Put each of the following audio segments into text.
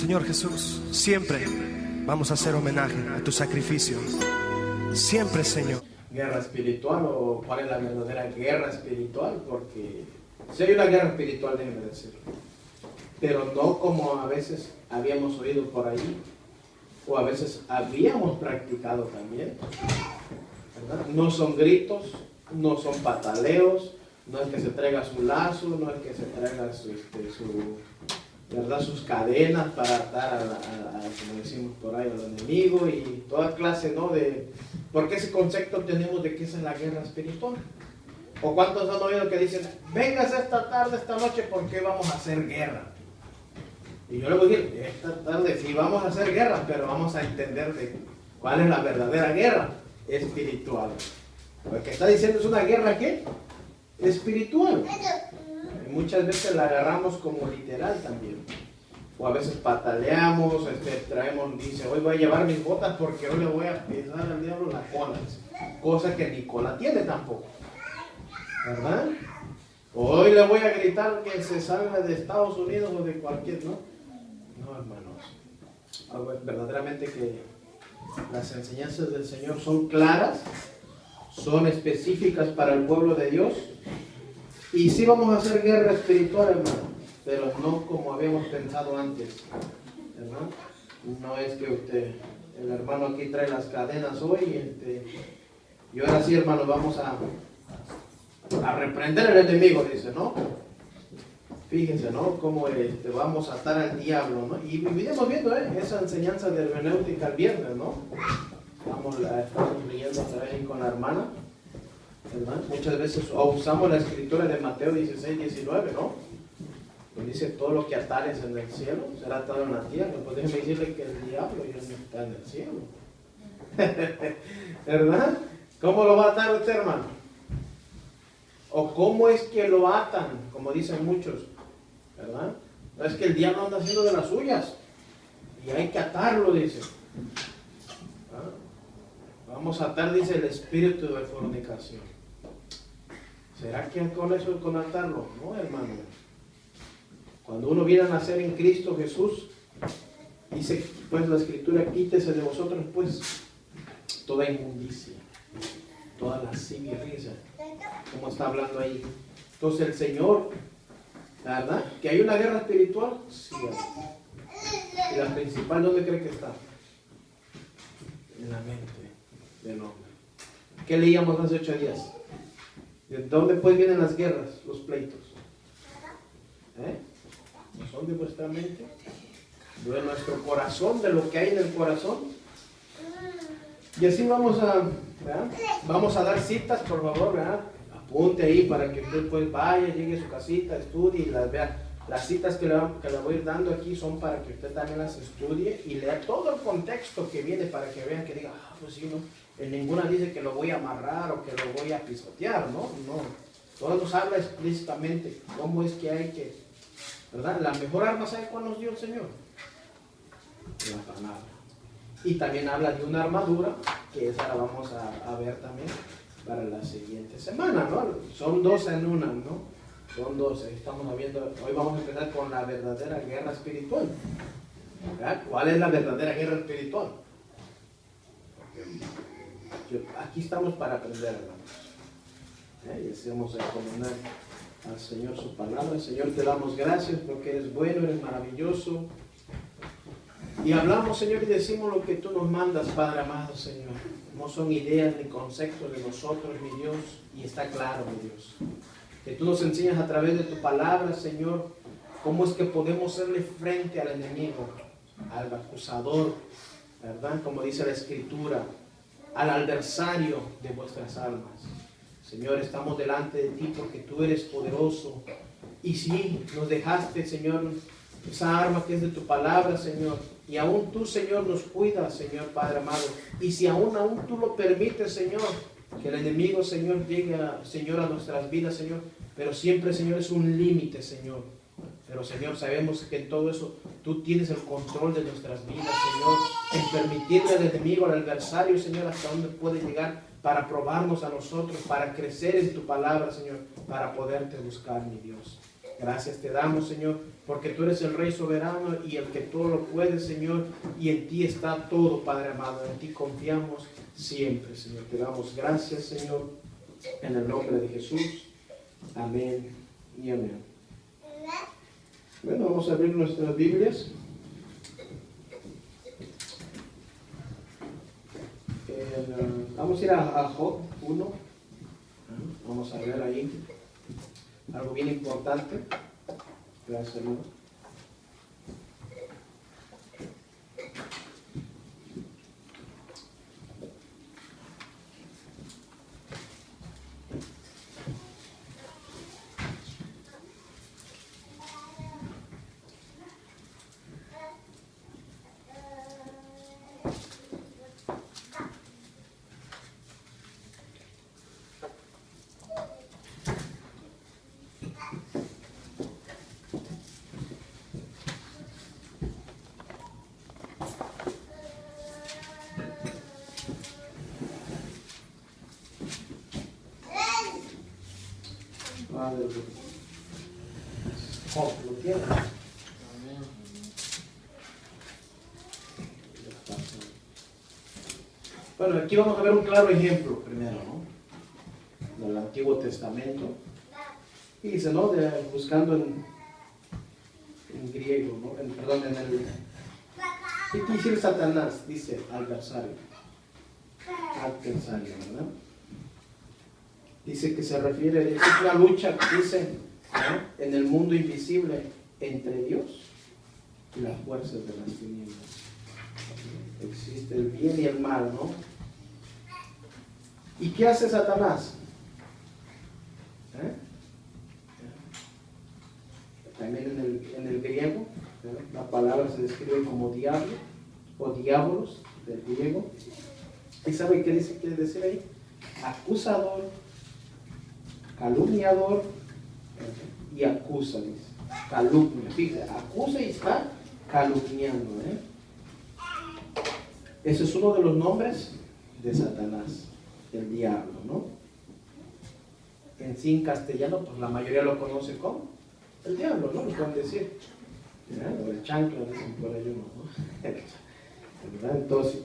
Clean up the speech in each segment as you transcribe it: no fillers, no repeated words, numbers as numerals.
Señor Jesús, siempre vamos a hacer homenaje a tu sacrificio. Siempre, Señor. Guerra espiritual, o cuál es la verdadera guerra espiritual, porque si hay una guerra espiritual, déjenme decirlo, pero no como a veces habíamos oído por ahí, o a veces habíamos practicado también, ¿verdad? No son gritos, no son pataleos, no es que se traiga su lazo, no es que se traiga ¿verdad? Sus cadenas para atar como decimos por ahí, al enemigo y toda clase, ¿no? Porque ese concepto tenemos de que esa es la guerra espiritual. ¿O cuántos han oído que dicen, vengas esta tarde, esta noche, porque vamos a hacer guerra? Y yo le voy a decir, esta tarde sí vamos a hacer guerra, pero vamos a entender de cuál es la verdadera guerra espiritual. Lo que está diciendo es una guerra, ¿qué? Espiritual. Y muchas veces la agarramos como literal también. O a veces pataleamos, traemos, dice, hoy voy a llevar mis botas porque hoy le voy a pisar al diablo la cola. Cosa que ni cola tiene tampoco. ¿Verdad? Hoy le voy a gritar que se salga de Estados Unidos o de cualquier, ¿no? No, hermanos. Verdaderamente que las enseñanzas del Señor son claras, son específicas para el pueblo de Dios. Y sí vamos a hacer guerra espiritual, hermano, pero no como habíamos pensado antes, ¿verdad? No es que el hermano aquí trae las cadenas hoy, y ahora sí, hermano, vamos a reprender al enemigo, dice, ¿no? Fíjense, ¿no? Cómo vamos a atar al diablo, ¿no? Y vivimos viendo esa enseñanza de hermenéutica el viernes, ¿no? Estamos leyendo otra vez con la hermana, ¿verdad? Muchas veces usamos la escritura de Mateo 16, 19, ¿no? Donde dice, todo lo que atares en el cielo será atado en la tierra. Pues déjeme decirle que el diablo ya no está en el cielo. ¿Verdad? ¿Cómo lo va a atar usted, hermano? ¿O cómo es que lo atan? Como dicen muchos, ¿verdad? No es que el diablo anda haciendo de las suyas y hay que atarlo, dice. ¿Ah? Vamos a atar, dice, el espíritu de fornicación. ¿Será que con eso, con atarlo? No, hermano. Cuando uno viene a nacer en Cristo Jesús, dice, pues la Escritura, quítese de vosotros, pues, toda inmundicia, toda lascivia, fíjese, como está hablando ahí. Entonces el Señor, ¿verdad? ¿Que hay una guerra espiritual? Sí. ¿Y la principal dónde cree que está? En la mente del hombre. ¿Qué leíamos hace 8 días? ¿De dónde pues vienen las guerras, los pleitos? ¿No son de vuestra mente? ¿De nuestro corazón, de lo que hay en el corazón? Y así vamos a dar citas, por favor, ¿verdad? Apunte ahí para que usted pues vaya, llegue a su casita, estudie y las vea. Las citas que le voy a ir dando aquí son para que usted también las estudie y lea todo el contexto que viene para que vean que diga, pues sí, no. En ninguna dice que lo voy a amarrar o que lo voy a pisotear, ¿no? No. Todo nos habla explícitamente cómo es que hay que, ¿verdad? La mejor arma, ¿sabe cuál nos dio el Señor? La palabra. Y también habla de una armadura, que esa la vamos a ver también para la siguiente semana, ¿no? Son 2 en una, ¿no? Son 12. Estamos viendo, hoy vamos a empezar con la verdadera guerra espiritual. ¿Verdad? ¿Cuál es la verdadera guerra espiritual? Aquí estamos para aprender, hermanos. Y deseamos encomendar al Señor su palabra. Señor, te damos gracias porque eres bueno, eres maravilloso. Y hablamos, Señor, y decimos lo que tú nos mandas, Padre amado, Señor. No son ideas ni conceptos de nosotros, mi Dios, y está claro, mi Dios. Que tú nos enseñas a través de tu palabra, Señor, cómo es que podemos hacerle frente al enemigo, al acusador, ¿verdad? Como dice la Escritura, al adversario de vuestras almas. Señor, estamos delante de ti porque tú eres poderoso. Y sí, nos dejaste, Señor, esa arma que es de tu palabra, Señor. Y aún tú, Señor, nos cuidas, Señor, Padre amado. Y si aún tú lo permites, Señor, que el enemigo, Señor, llegue, Señor, a nuestras vidas, Señor. Pero siempre, Señor, es un límite, Señor. Pero, Señor, sabemos que en todo eso tú tienes el control de nuestras vidas, Señor. En permitirle al enemigo, al adversario, Señor, hasta dónde puede llegar para probarnos a nosotros, para crecer en tu palabra, Señor, para poderte buscar, mi Dios. Gracias te damos, Señor, porque tú eres el Rey soberano y el que todo lo puede, Señor, y en ti está todo, Padre amado. En ti confiamos siempre, Señor. Te damos gracias, Señor, en el nombre de Jesús. Amén y amén. Bueno, vamos a abrir nuestras Biblias. Vamos a ir a Job 1. Vamos a ver ahí algo bien importante. Gracias, hermano. Job, ¿lo tienes? Bueno, aquí vamos a ver un claro ejemplo primero, ¿no? Del Antiguo Testamento. Y dice, ¿no? Buscando en griego, ¿no? Perdón, en el... ¿Qué quiere decir Satanás? Dice adversario. Adversario, ¿verdad? Dice que se refiere, es una lucha, dice, ¿no? En el mundo invisible entre Dios y las fuerzas de las tinieblas. Existe el bien y el mal, ¿no? ¿Y qué hace Satanás? También en el griego, la palabra se describe como diablo o diablos del griego. ¿Y sabe qué dice? Quiere decir ahí? Acusador, calumniador y acusa, dice. Calumnia, fíjate, acusa y está calumniando. Ese es uno de los nombres de Satanás, el diablo, ¿no? En sí, en castellano, pues la mayoría lo conoce como el diablo, ¿no? Lo pueden decir. O el chancla, dicen por ahí uno, ¿no? ¿Verdad? Entonces,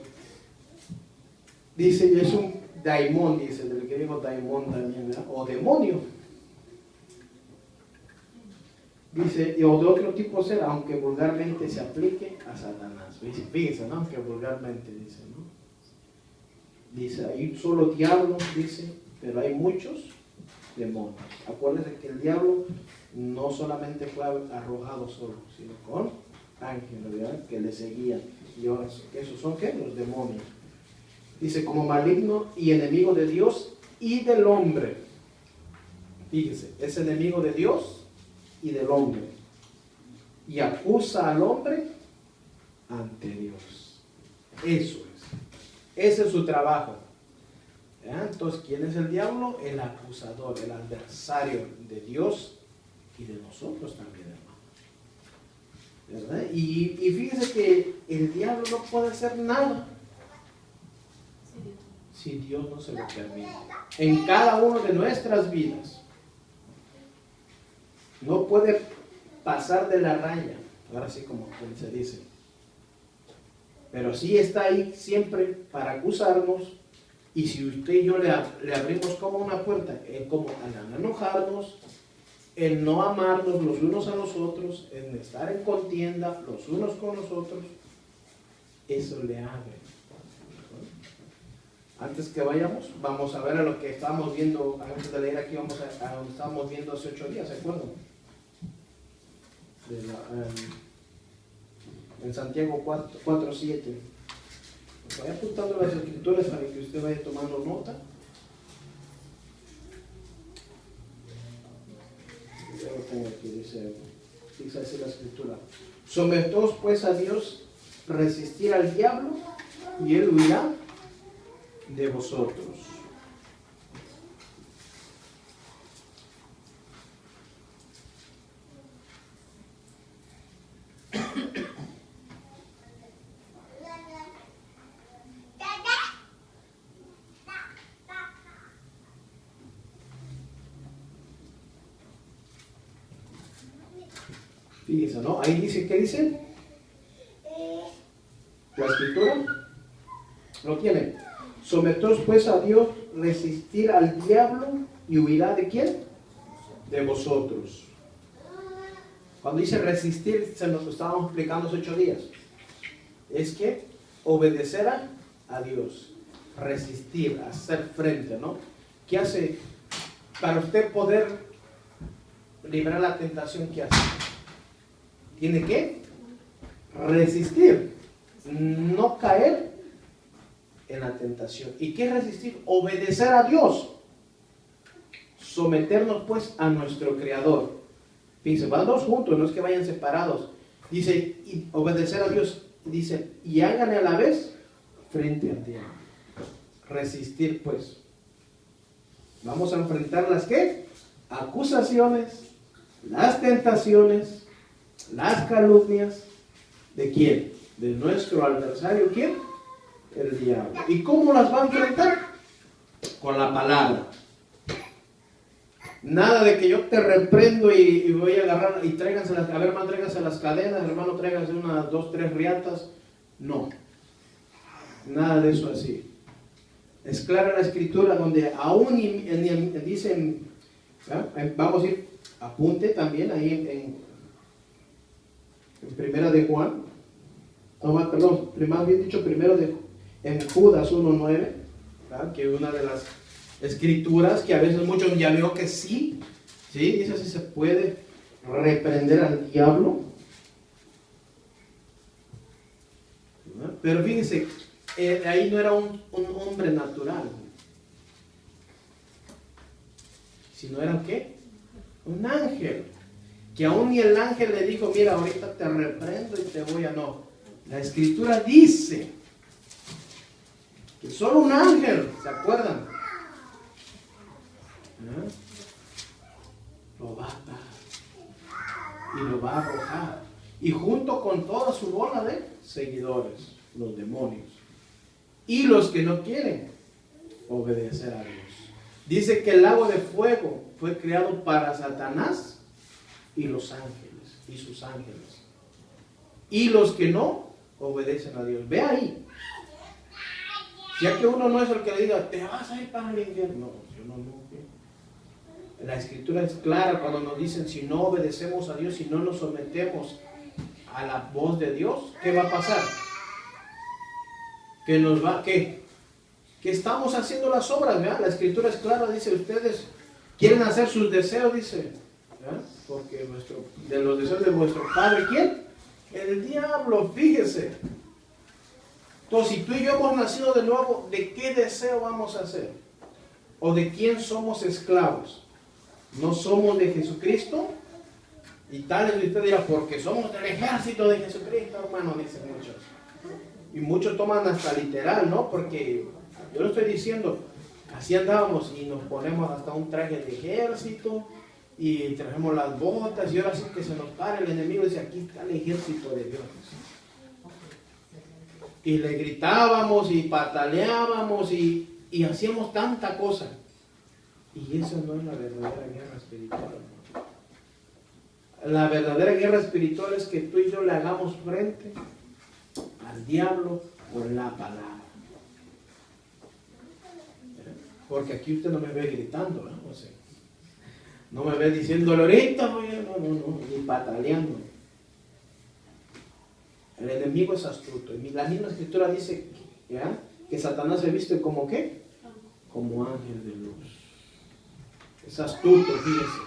dice, es un daimón, dice, del griego daimón también, ¿verdad? O demonio. Dice, o de otro tipo ser, aunque vulgarmente se aplique a Satanás. Fíjense, ¿no? Aunque vulgarmente, dice, ¿no? Dice, hay un solo diablo, dice, pero hay muchos demonios. Acuérdense que el diablo no solamente fue arrojado solo, sino con ángeles, ¿verdad? Que le seguían. Y ahora, ¿esos son qué? Los demonios. Dice, como maligno y enemigo de Dios y del hombre. Fíjese, es enemigo de Dios y del hombre. Y acusa al hombre ante Dios. Eso es. Ese es su trabajo. ¿Verdad? Entonces, ¿quién es el diablo? El acusador, el adversario de Dios y de nosotros también, hermano. ¿Verdad? Y fíjense que el diablo no puede hacer nada si Dios no se lo permite. En cada una de nuestras vidas. No puede pasar de la raya, ahora sí como se dice. Pero sí está ahí siempre para acusarnos. Y si usted y yo le abrimos como una puerta, en como en enojarnos, en no amarnos los unos a los otros, en estar en contienda los unos con los otros, eso le abre. Antes que vayamos, vamos a ver a lo que estábamos viendo, antes de leer aquí, vamos a donde estábamos viendo hace 8 días, ¿se acuerdan? En Santiago 4:7. Vaya apuntando las escrituras para que usted vaya tomando nota. Ya lo tengo aquí, dice así la escritura. Someteos pues a Dios, resistir al diablo y él huirá de vosotros. Fíjense, ¿no? Ahí dice, ¿qué dice? La escritura lo tiene. Someteos pues a Dios, resistir al diablo y huirá ¿de quién? De vosotros. Cuando dice resistir, se nos estábamos explicando hace 8 días. Es que obedecer a Dios, resistir, hacer frente, ¿no? ¿Qué hace? Para usted poder librar la tentación, ¿qué hace? Tiene que resistir, no caer en la tentación. ¿Y qué es resistir? Obedecer a Dios. Someternos pues a nuestro Creador. Dice, van dos juntos, no es que vayan separados. Dice, y obedecer a Dios. Dice, y háganle a la vez frente al diablo. Resistir pues. Vamos a enfrentar las ¿qué? Acusaciones, las tentaciones, las calumnias. ¿De quién? De nuestro adversario, ¿quién? El diablo. ¿Y cómo las va a enfrentar? Con la palabra. Nada de que yo te reprendo y voy a agarrar y tráiganse las, a ver, hermano, tráiganse las cadenas, hermano, tráiganse unas 2, 3 riatas. No. Nada de eso así. Es clara la escritura donde aún dicen, vamos a ir, apunte también ahí en Primera de Juan, no, perdón, más bien dicho en Judas 1:9, que es una de las escrituras que a veces muchos ya veo que sí, dice si se puede reprender al diablo. Pero fíjense, ahí no era un hombre natural, sino era ¿qué? Un ángel, que aún ni el ángel le dijo, mira, ahorita te reprendo y te voy a no. La escritura dice que solo un ángel, ¿se acuerdan? Lo va a atar y lo va a arrojar, y junto con toda su bola de seguidores, los demonios y los que no quieren obedecer a Dios. Dice que el lago de fuego fue creado para Satanás y los ángeles y sus ángeles, y los que no obedecen a Dios. Ve ahí, ya que uno no es el que le diga te vas a ir para el infierno. Yo no. La escritura es clara cuando nos dicen, si no obedecemos a Dios, si no nos sometemos a la voz de Dios, ¿qué va a pasar? Que nos va, ¿qué? Que estamos haciendo las obras, ¿verdad? La escritura es clara, dice, ustedes quieren hacer sus deseos, dice, ¿verdad? Porque de los deseos de vuestro padre, ¿quién? El diablo, fíjese. Entonces, si tú y yo hemos nacido de nuevo, ¿de qué deseo vamos a hacer? ¿O de quién somos esclavos? ¿No somos de Jesucristo? Y tal vez usted dirá, porque somos del ejército de Jesucristo, hermano, dicen muchos. Y muchos toman hasta literal, ¿no? Porque yo lo estoy diciendo, así andábamos y nos ponemos hasta un traje de ejército y traemos las botas y ahora sí que se nos para el enemigo y dice, aquí está el ejército de Dios. Y le gritábamos y pataleábamos y hacíamos tanta cosa. Y eso no es la verdadera guerra espiritual. La verdadera guerra espiritual es que tú y yo le hagamos frente al diablo con la palabra. Porque aquí usted no me ve gritando, ¿no? O sea, no me ve diciéndole ahorita, no, ni pataleando. El enemigo es astuto. Y la misma escritura dice que Satanás se viste como ¿qué? Como ángel de luz. Es astuto, fíjese.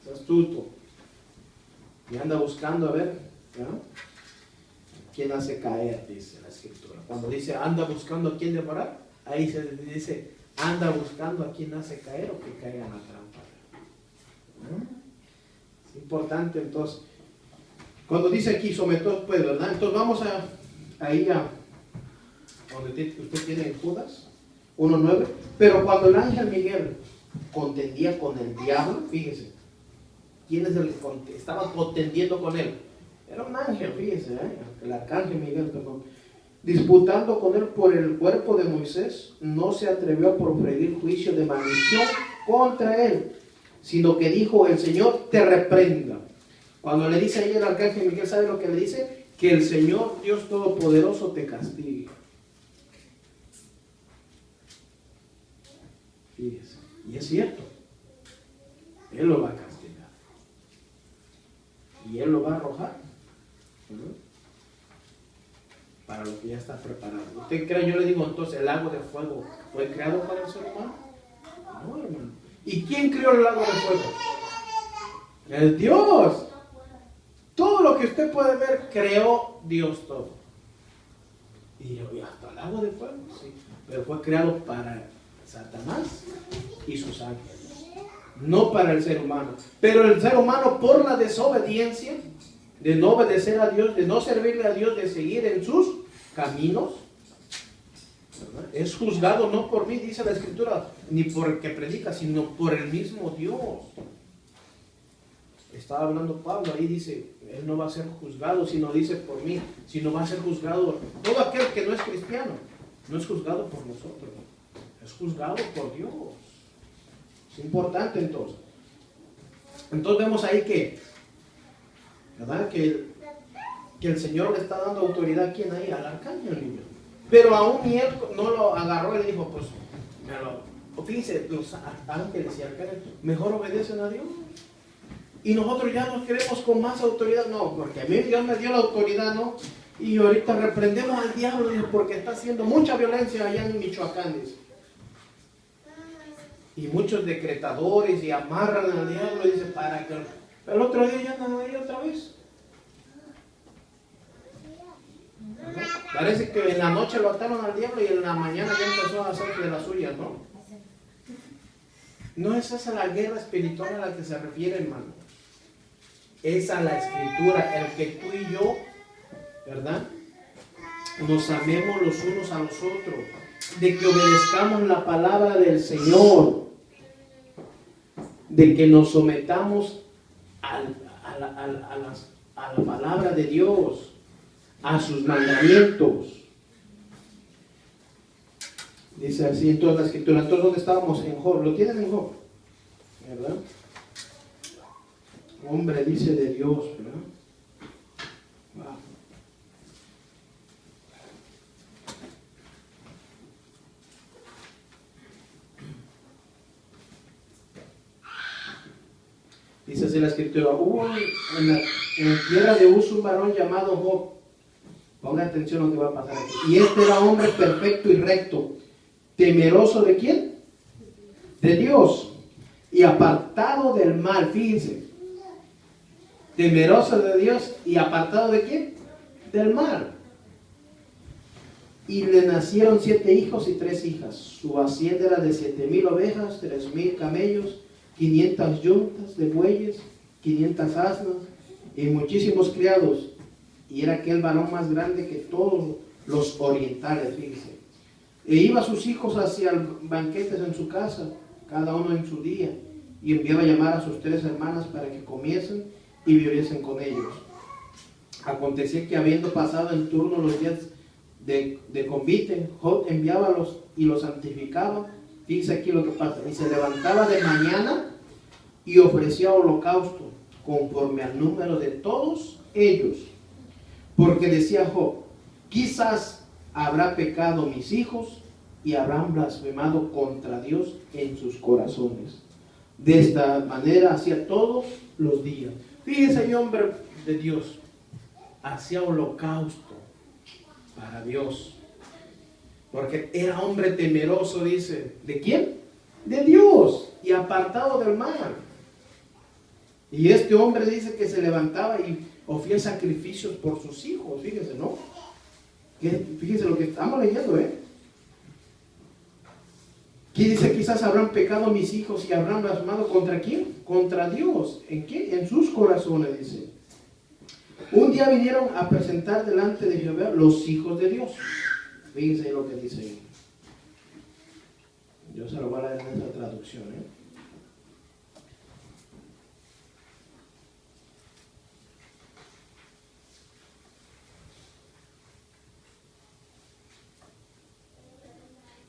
Es astuto. Y anda buscando a ver, quién hace caer, dice la escritura. Cuando dice anda buscando a quién devorar, ahí se dice anda buscando a quién hace caer o que caiga en la trampa. Es importante entonces. Cuando dice aquí someteos pues, ¿verdad? Entonces vamos ahí a donde usted tiene en Judas 1:9. Pero cuando el ángel Miguel contendía con el diablo, fíjese, ¿quién es el que estaba contendiendo con él? Era un ángel, fíjese, el arcángel Miguel, perdón. Disputando con él por el cuerpo de Moisés, no se atrevió a proferir juicio de maldición contra él, sino que dijo, el Señor te reprenda. Cuando le dice ahí el arcángel Miguel, ¿sabe lo que le dice? Que el Señor Dios Todopoderoso te castigue. Fíjese. Y es cierto. Él lo va a castigar. Y Él lo va a arrojar. Para lo que ya está preparado. ¿Usted cree? Yo le digo entonces, ¿el lago de fuego fue creado para el ser humano? No, hermano. ¿Y quién creó el lago de fuego? El Dios. Todo lo que usted puede ver, creó Dios todo. Y hasta el lago de fuego, sí. Pero fue creado para Satanás y sus ángeles. No para el ser humano. Pero el ser humano, por la desobediencia, de no obedecer a Dios, de no servirle a Dios, de seguir en sus caminos, ¿verdad? Es juzgado no por mí, dice la Escritura, ni por el que predica, sino por el mismo Dios. Estaba hablando Pablo, ahí dice, él no va a ser juzgado, sino dice por mí, sino va a ser juzgado. Todo aquel que no es cristiano, no es juzgado por nosotros, es juzgado por Dios. Es importante entonces. Entonces vemos ahí que, ¿verdad? Que el Señor le está dando autoridad, ¿quién ahí? Al arcángel Miguel. Pero aún ni él no lo agarró y le dijo, pues, fíjense, los ángeles y arcángeles mejor obedecen a Dios. Y nosotros ya nos queremos con más autoridad. No, porque a mí Dios me dio la autoridad, ¿no? Y ahorita reprendemos al diablo, dice, porque está haciendo mucha violencia allá en Michoacán, dice. Y muchos decretadores y amarran al diablo, dice, para que... El otro día ya andan ahí otra vez. Parece que en la noche lo ataron al diablo y en la mañana ya empezó a hacer de las suyas, ¿no? No es esa la guerra espiritual a la que se refiere, hermano. Es a la Escritura, el que tú y yo, ¿verdad? Nos amemos los unos a los otros, de que obedezcamos la palabra del Señor, de que nos sometamos a la palabra de Dios, a sus mandamientos. Dice así en toda la Escritura. Entonces, ¿dónde estábamos? En Job. ¿Lo tienen en Job? ¿Verdad? Hombre, dice de Dios, ¿verdad? Wow. Dice así la Escritura. Hubo en la tierra de Uz un varón llamado Job. Ponga atención a lo que va a pasar aquí. Y este era hombre perfecto y recto, temeroso ¿de quién? De Dios, y apartado del mal. Fíjense, temeroso de Dios y apartado ¿de quién? Del mal. Y le nacieron 7 hijos y 3 hijas. Su hacienda era de 7,000 ovejas, 3,000 camellos, 500 yuntas de bueyes, 500 asnas y muchísimos criados. Y era aquel varón más grande que todos los orientales, fíjense. E iba a sus hijos hacia banquetes en su casa, cada uno en su día, y enviaba a llamar a sus 3 hermanas para que comiesen y viviesen con ellos. Acontecía que habiendo pasado en turno los días de convite, Job enviaba y los santificaba. Fíjense aquí lo que pasa. Y se levantaba de mañana y ofrecía holocausto conforme al número de todos ellos. Porque decía Job, quizás habrá pecado mis hijos y habrán blasfemado contra Dios en sus corazones. De esta manera hacía todos los días. Fíjense, hombre de Dios, hacía holocausto para Dios. Porque era hombre temeroso, dice. ¿De quién? De Dios. Y apartado del mal. Y este hombre dice que se levantaba y ofrecía sacrificios por sus hijos. Fíjense, ¿no? Fíjense lo que estamos leyendo, ¿eh? Aquí dice, quizás habrán pecado mis hijos y habrán blasfemado ¿contra quién? Contra Dios. ¿En qué? En sus corazones, dice. Un día vinieron a presentar delante de Jehová los hijos de Dios. Fíjense lo que dice ahí. Yo se lo voy a leer en esta traducción, ¿eh?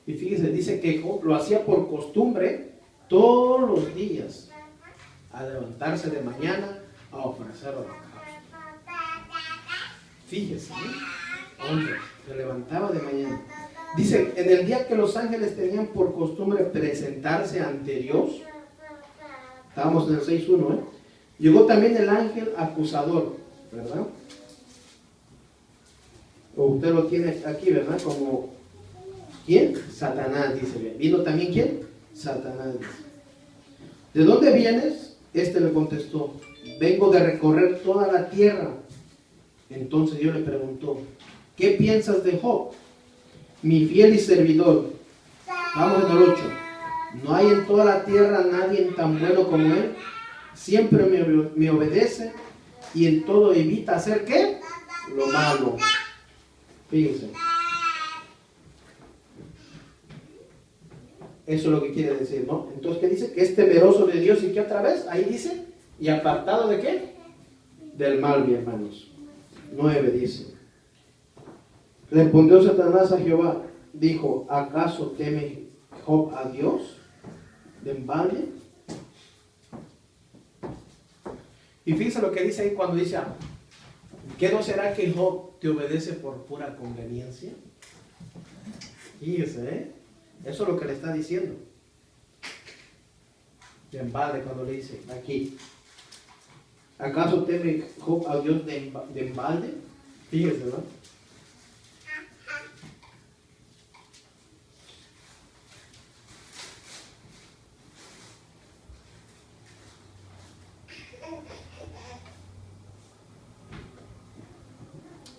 Y fíjense, dice que Job lo hacía por costumbre todos los días, a levantarse de mañana, a ofrecer holocausto. Fíjese, ¿eh? Hombre, se levantaba de mañana. Dice, en el día que los ángeles tenían por costumbre presentarse ante Dios, estábamos en el 6.1, ¿eh? Llegó también el ángel acusador, ¿verdad? O usted lo tiene aquí, ¿verdad? Como, ¿quién? Satanás, dice. ¿Vino también quién? Satanás, dice. ¿De dónde vienes? Este le contestó, vengo de recorrer toda la tierra. Entonces Dios le preguntó, ¿qué piensas de Job? Mi fiel y servidor. Vamos en el 8. No hay en toda la tierra nadie tan bueno como él. Siempre me obedece y en todo evita hacer ¿qué? Lo malo. Fíjense. Eso es lo que quiere decir, ¿no? Entonces, ¿qué dice? Que es temeroso de Dios y que otra vez, ahí dice, y apartado de ¿qué? Del mal, mis hermanos. 9 dice. Respondió Satanás a Jehová, dijo, ¿acaso teme Job a Dios de embalde? Y fíjense lo que dice ahí cuando dice, ¿qué no será que Job te obedece por pura conveniencia? Fíjese, ¿eh? Eso es lo que le está diciendo. De embalde, cuando le dice aquí, ¿acaso teme Job a Dios de embalde? Fíjese, ¿no?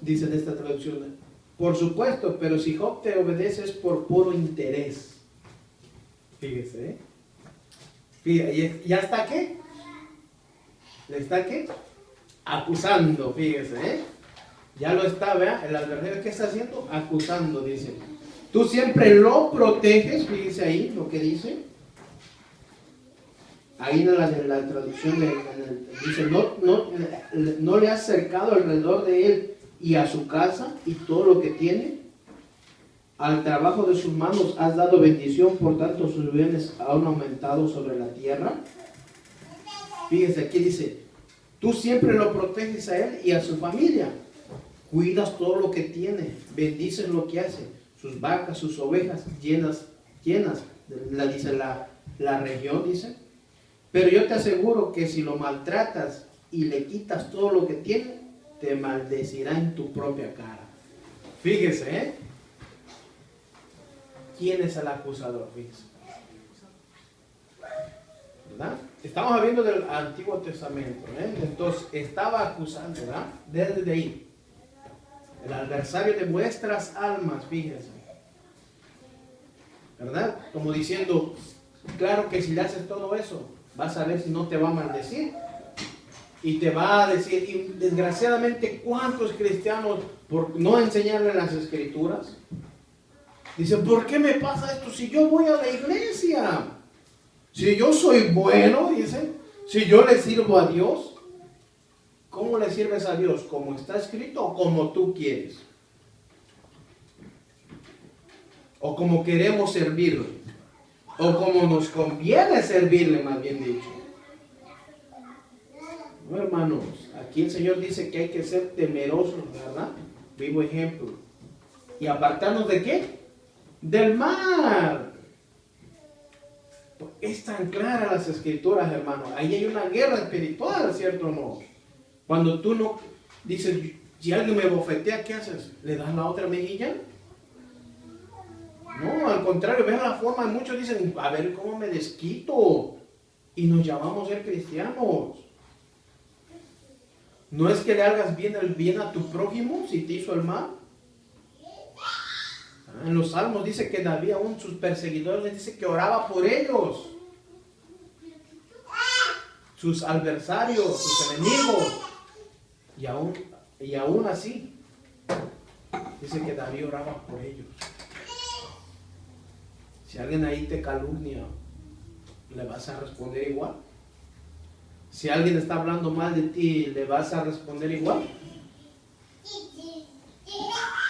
Dice en esta traducción, por supuesto, pero si Job te obedece es por puro interés. Fíjese, ¿eh? Fíjese, ¿ya está qué? ¿Le está qué? Acusando, fíjese, ¿eh? Ya lo está, ¿verdad? El adversario, ¿qué está haciendo? Acusando, dice. Tú siempre lo proteges, fíjese ahí lo que dice. Ahí en la traducción dice, no le has cercado alrededor de él y a su casa y todo lo que tiene. Al trabajo de sus manos has dado bendición, por tanto sus bienes han aumentado sobre la tierra. Fíjese, aquí dice, tú siempre lo proteges a él y a su familia. Cuidas todo lo que tiene, bendices lo que hace, sus vacas, sus ovejas, llenas, dice la región, dice. Pero yo te aseguro que si lo maltratas y le quitas todo lo que tiene, te maldecirá en tu propia cara. Fíjese, ¿eh? ¿Quién es el acusador? Fíjese. ¿Verdad? Estamos hablando del Antiguo Testamento, ¿eh? Entonces, estaba acusando, ¿verdad? Desde ahí. El adversario de vuestras almas, fíjense. ¿Verdad? Como diciendo, claro que si le haces todo eso, vas a ver si no te va a maldecir. Y te va a decir, y desgraciadamente, ¿cuántos cristianos, por no enseñarle las escrituras, dicen, ¿por qué me pasa esto si yo voy a la iglesia? Si yo soy bueno, dicen, si yo le sirvo a Dios. ¿Cómo le sirves a Dios? ¿Como está escrito o como tú quieres? ¿O como queremos servirle? ¿O como nos conviene servirle, más bien dicho? No, hermanos, aquí el Señor dice que hay que ser temerosos, ¿verdad? Vivo ejemplo. ¿Y apartarnos de qué? Del mal. Es tan clara las escrituras, hermanos. Ahí hay una guerra espiritual, ¿cierto o no? Cuando tú no dices, si alguien me bofetea, ¿qué haces? ¿Le das la otra mejilla? No, al contrario, vean la forma. Muchos dicen, a ver cómo me desquito. Y nos llamamos ser cristianos. ¿No es que le hagas el bien a tu prójimo si te hizo el mal? En los Salmos dice que David, aún sus perseguidores, les dice que oraba por ellos. Sus adversarios, sus enemigos. Y aún así, dice que David oraba por ellos. Si alguien ahí te calumnia, ¿le vas a responder igual? Si alguien está hablando mal de ti, ¿le vas a responder igual?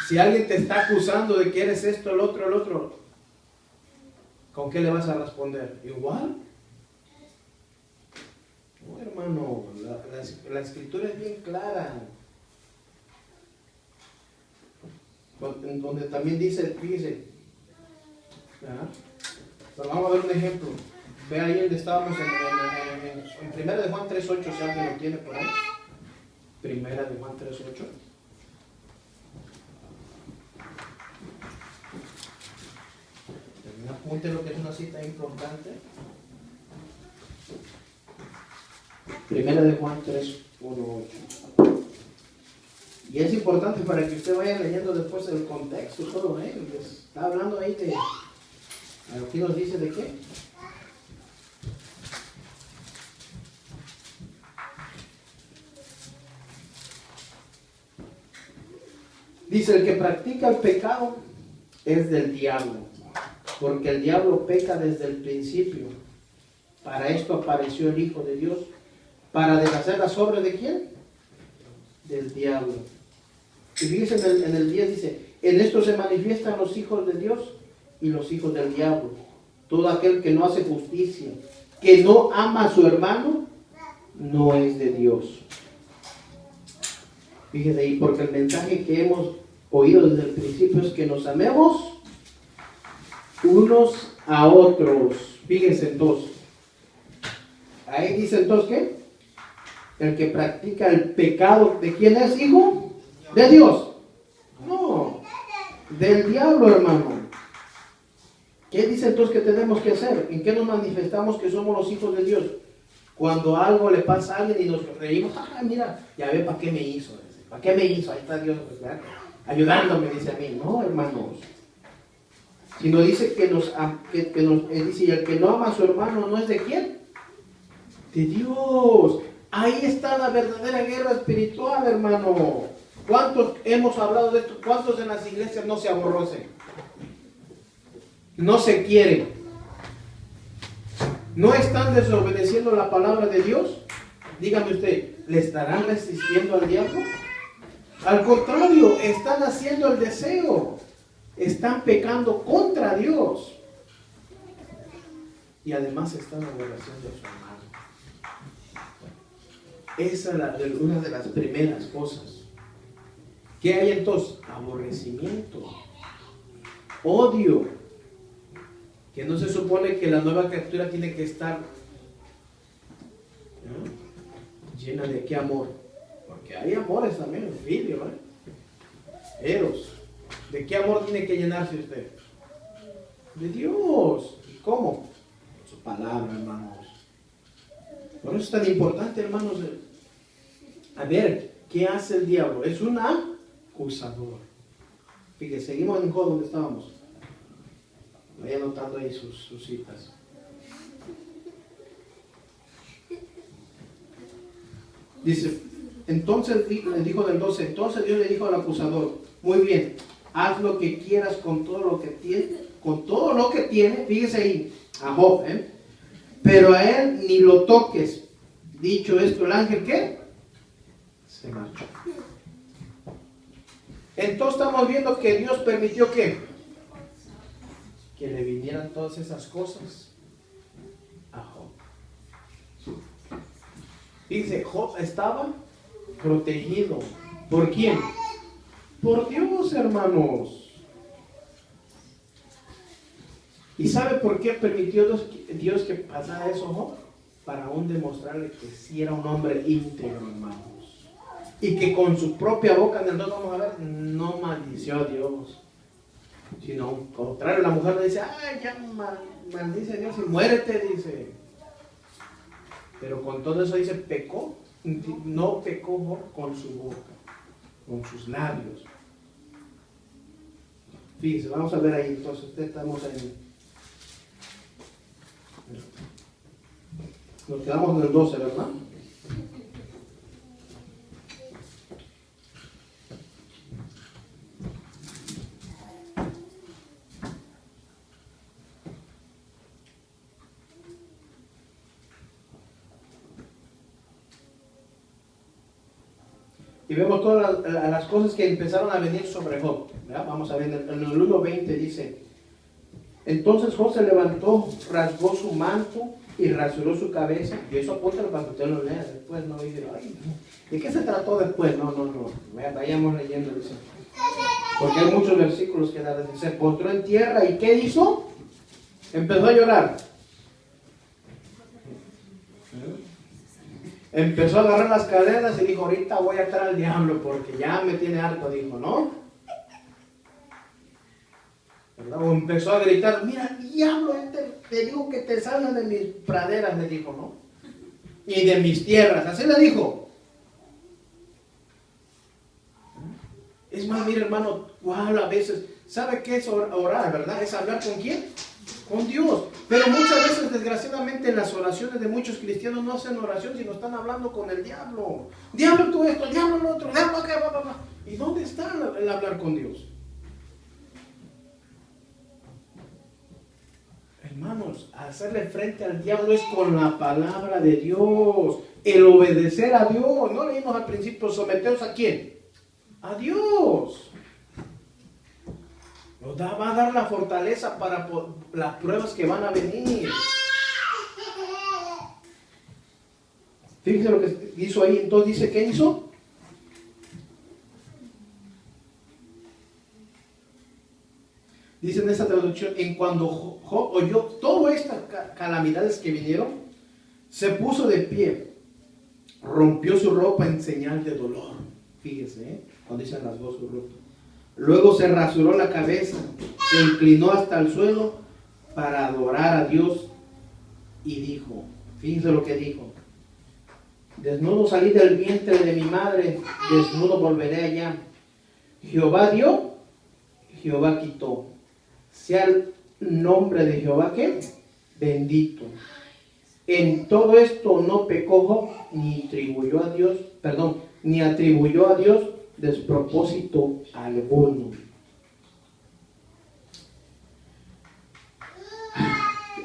Si alguien te está acusando de que eres esto, el otro, ¿con qué le vas a responder? ¿Igual? No, hermano, la escritura es bien clara. Donde también dice, fíjese, ¿verdad? Pero vamos a ver un ejemplo. Ve ahí donde estábamos en 1 de Juan 3.8, si alguien lo tiene por ahí. 1 de Juan 3.8. Apunte lo que es una cita importante. 1 de Juan 3.1.8. Y es importante para que usted vaya leyendo después el contexto, todo, está hablando ahí de, aquí nos dice de qué. Dice, el que practica el pecado es del diablo, porque el diablo peca desde el principio. Para esto apareció el Hijo de Dios, para deshacer las obras de ¿quién? Del diablo. Y fíjense en el 10 dice, en esto se manifiestan los hijos de Dios y los hijos del diablo. Todo aquel que no hace justicia, que no ama a su hermano, no es de Dios. Fíjense ahí, porque el mensaje que hemos oído desde el principio es que nos amemos unos a otros. Fíjense entonces. Ahí dice entonces ¿qué? El que practica el pecado, ¿de quién es, hijo? ¿De Dios? No, del diablo, hermano. ¿Qué dice entonces que tenemos que hacer? ¿En qué nos manifestamos que somos los hijos de Dios? Cuando algo le pasa a alguien y nos reímos, mira, ya ve para qué me hizo. ¿Para qué me hizo? Ahí está Dios, ¿verdad? Ayudándome, dice a mí. No, hermanos. Sino dice que dice, y el que no ama a su hermano no es de quién? De Dios. Ahí está la verdadera guerra espiritual, hermano. ¿Cuántos hemos hablado de esto? ¿Cuántos en las iglesias no se aborrecen? No se quieren. ¿No están desobedeciendo la palabra de Dios? Dígame usted, ¿le estarán resistiendo al diablo? Al contrario, están haciendo el deseo. Están pecando contra Dios. Y además están aborreciendo a su hermano. Esa es una de las primeras cosas. ¿Qué hay entonces? Aborrecimiento, odio, que no se supone que la nueva criatura tiene que estar llena de qué amor, porque hay amores también, filio, eros. ¿De qué amor tiene que llenarse usted? De Dios. ¿Y cómo? Su palabra, hermanos. Por eso es tan importante, hermanos, a ver, ¿qué hace el diablo? Es un acusador. Fíjense, seguimos en Job donde estábamos. Vaya anotando ahí sus citas. Dice, entonces le dijo del 12, entonces Dios le dijo al acusador, muy bien, haz lo que quieras con todo lo que tiene, fíjese ahí, a Job, pero a él ni lo toques. Dicho esto, el ángel, ¿qué? Se marchó. Entonces estamos viendo que Dios permitió que le vinieran todas esas cosas a Job. Dice, Job estaba protegido. ¿Por quién? Por Dios, hermanos. ¿Y sabe por qué permitió Dios que pasara eso, Job? Para aún demostrarle que sí era un hombre íntegro, hermanos. Y que con su propia boca, en el 2 vamos a ver, no maldició a Dios. Sino, al contrario, la mujer le dice, ay, ya maldice a Dios y muérete, dice. Pero con todo eso dice, pecó. No pecó Job con su boca, con sus labios. Fíjense, vamos a ver ahí, entonces, estamos ahí. Nos quedamos en el 12, ¿verdad? Y vemos todas las cosas que empezaron a venir sobre Job, ¿verdad? Vamos a ver, en el 1:20 dice, entonces Job se levantó, rasgó su manto y rasuró su cabeza. Y eso apúntalo para que usted lo lea después, no dice, ay, ¿de qué se trató después? No. Vayamos leyendo, dice. Porque hay muchos versículos que dan. Se postró en tierra y ¿qué hizo? Empezó a llorar. Empezó a agarrar las cadenas y dijo, ahorita voy a atar al diablo porque ya me tiene harto, dijo, ¿no? ¿Verdad? O empezó a gritar, mira, diablo, te digo que te salgas de mis praderas, le dijo, ¿no? Y de mis tierras, así le dijo. Es más, mira hermano, a veces, ¿sabe qué es orar, verdad? Es hablar con ¿quién? Con Dios. Pero muchas veces, desgraciadamente, en las oraciones de muchos cristianos no hacen oración, sino están hablando con el diablo. Diablo tú esto, diablo lo otro, diablo acá, ¿Y dónde está el hablar con Dios? Hermanos, hacerle frente al diablo es con la palabra de Dios. El obedecer a Dios. No leímos al principio, someteos ¿a quién? A Dios. Nos va a dar la fortaleza para las pruebas que van a venir. Fíjense lo que hizo ahí. Entonces dice, ¿qué hizo? Dice en esta traducción, en cuando Job oyó todas estas calamidades que vinieron, se puso de pie, rompió su ropa en señal de dolor. Fíjese, cuando dice rasgó su ropa. Luego se rasuró la cabeza, se inclinó hasta el suelo para adorar a Dios y dijo, fíjense lo que dijo, desnudo salí del vientre de mi madre, desnudo volveré allá. Jehová dio, Jehová quitó. Sea el nombre de Jehová que bendito. En todo esto no pecó Job, ni atribuyó a Dios despropósito alguno.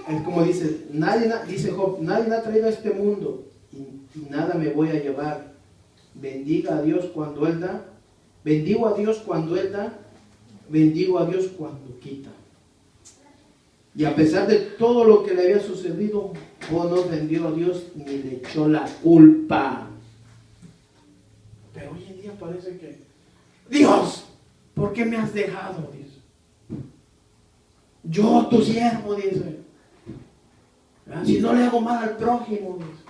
Es como dice Job, nadie me ha traído a este mundo y nada me voy a llevar. Bendigo a Dios cuando Él da, bendigo a Dios cuando quita. Y a pesar de todo lo que le había sucedido, Job no ofendió a Dios ni le echó la culpa. Pero hoy en día parece que, Dios, ¿por qué me has dejado? Dice. Yo, tu siervo, dice. Si no le hago mal al prójimo, dice.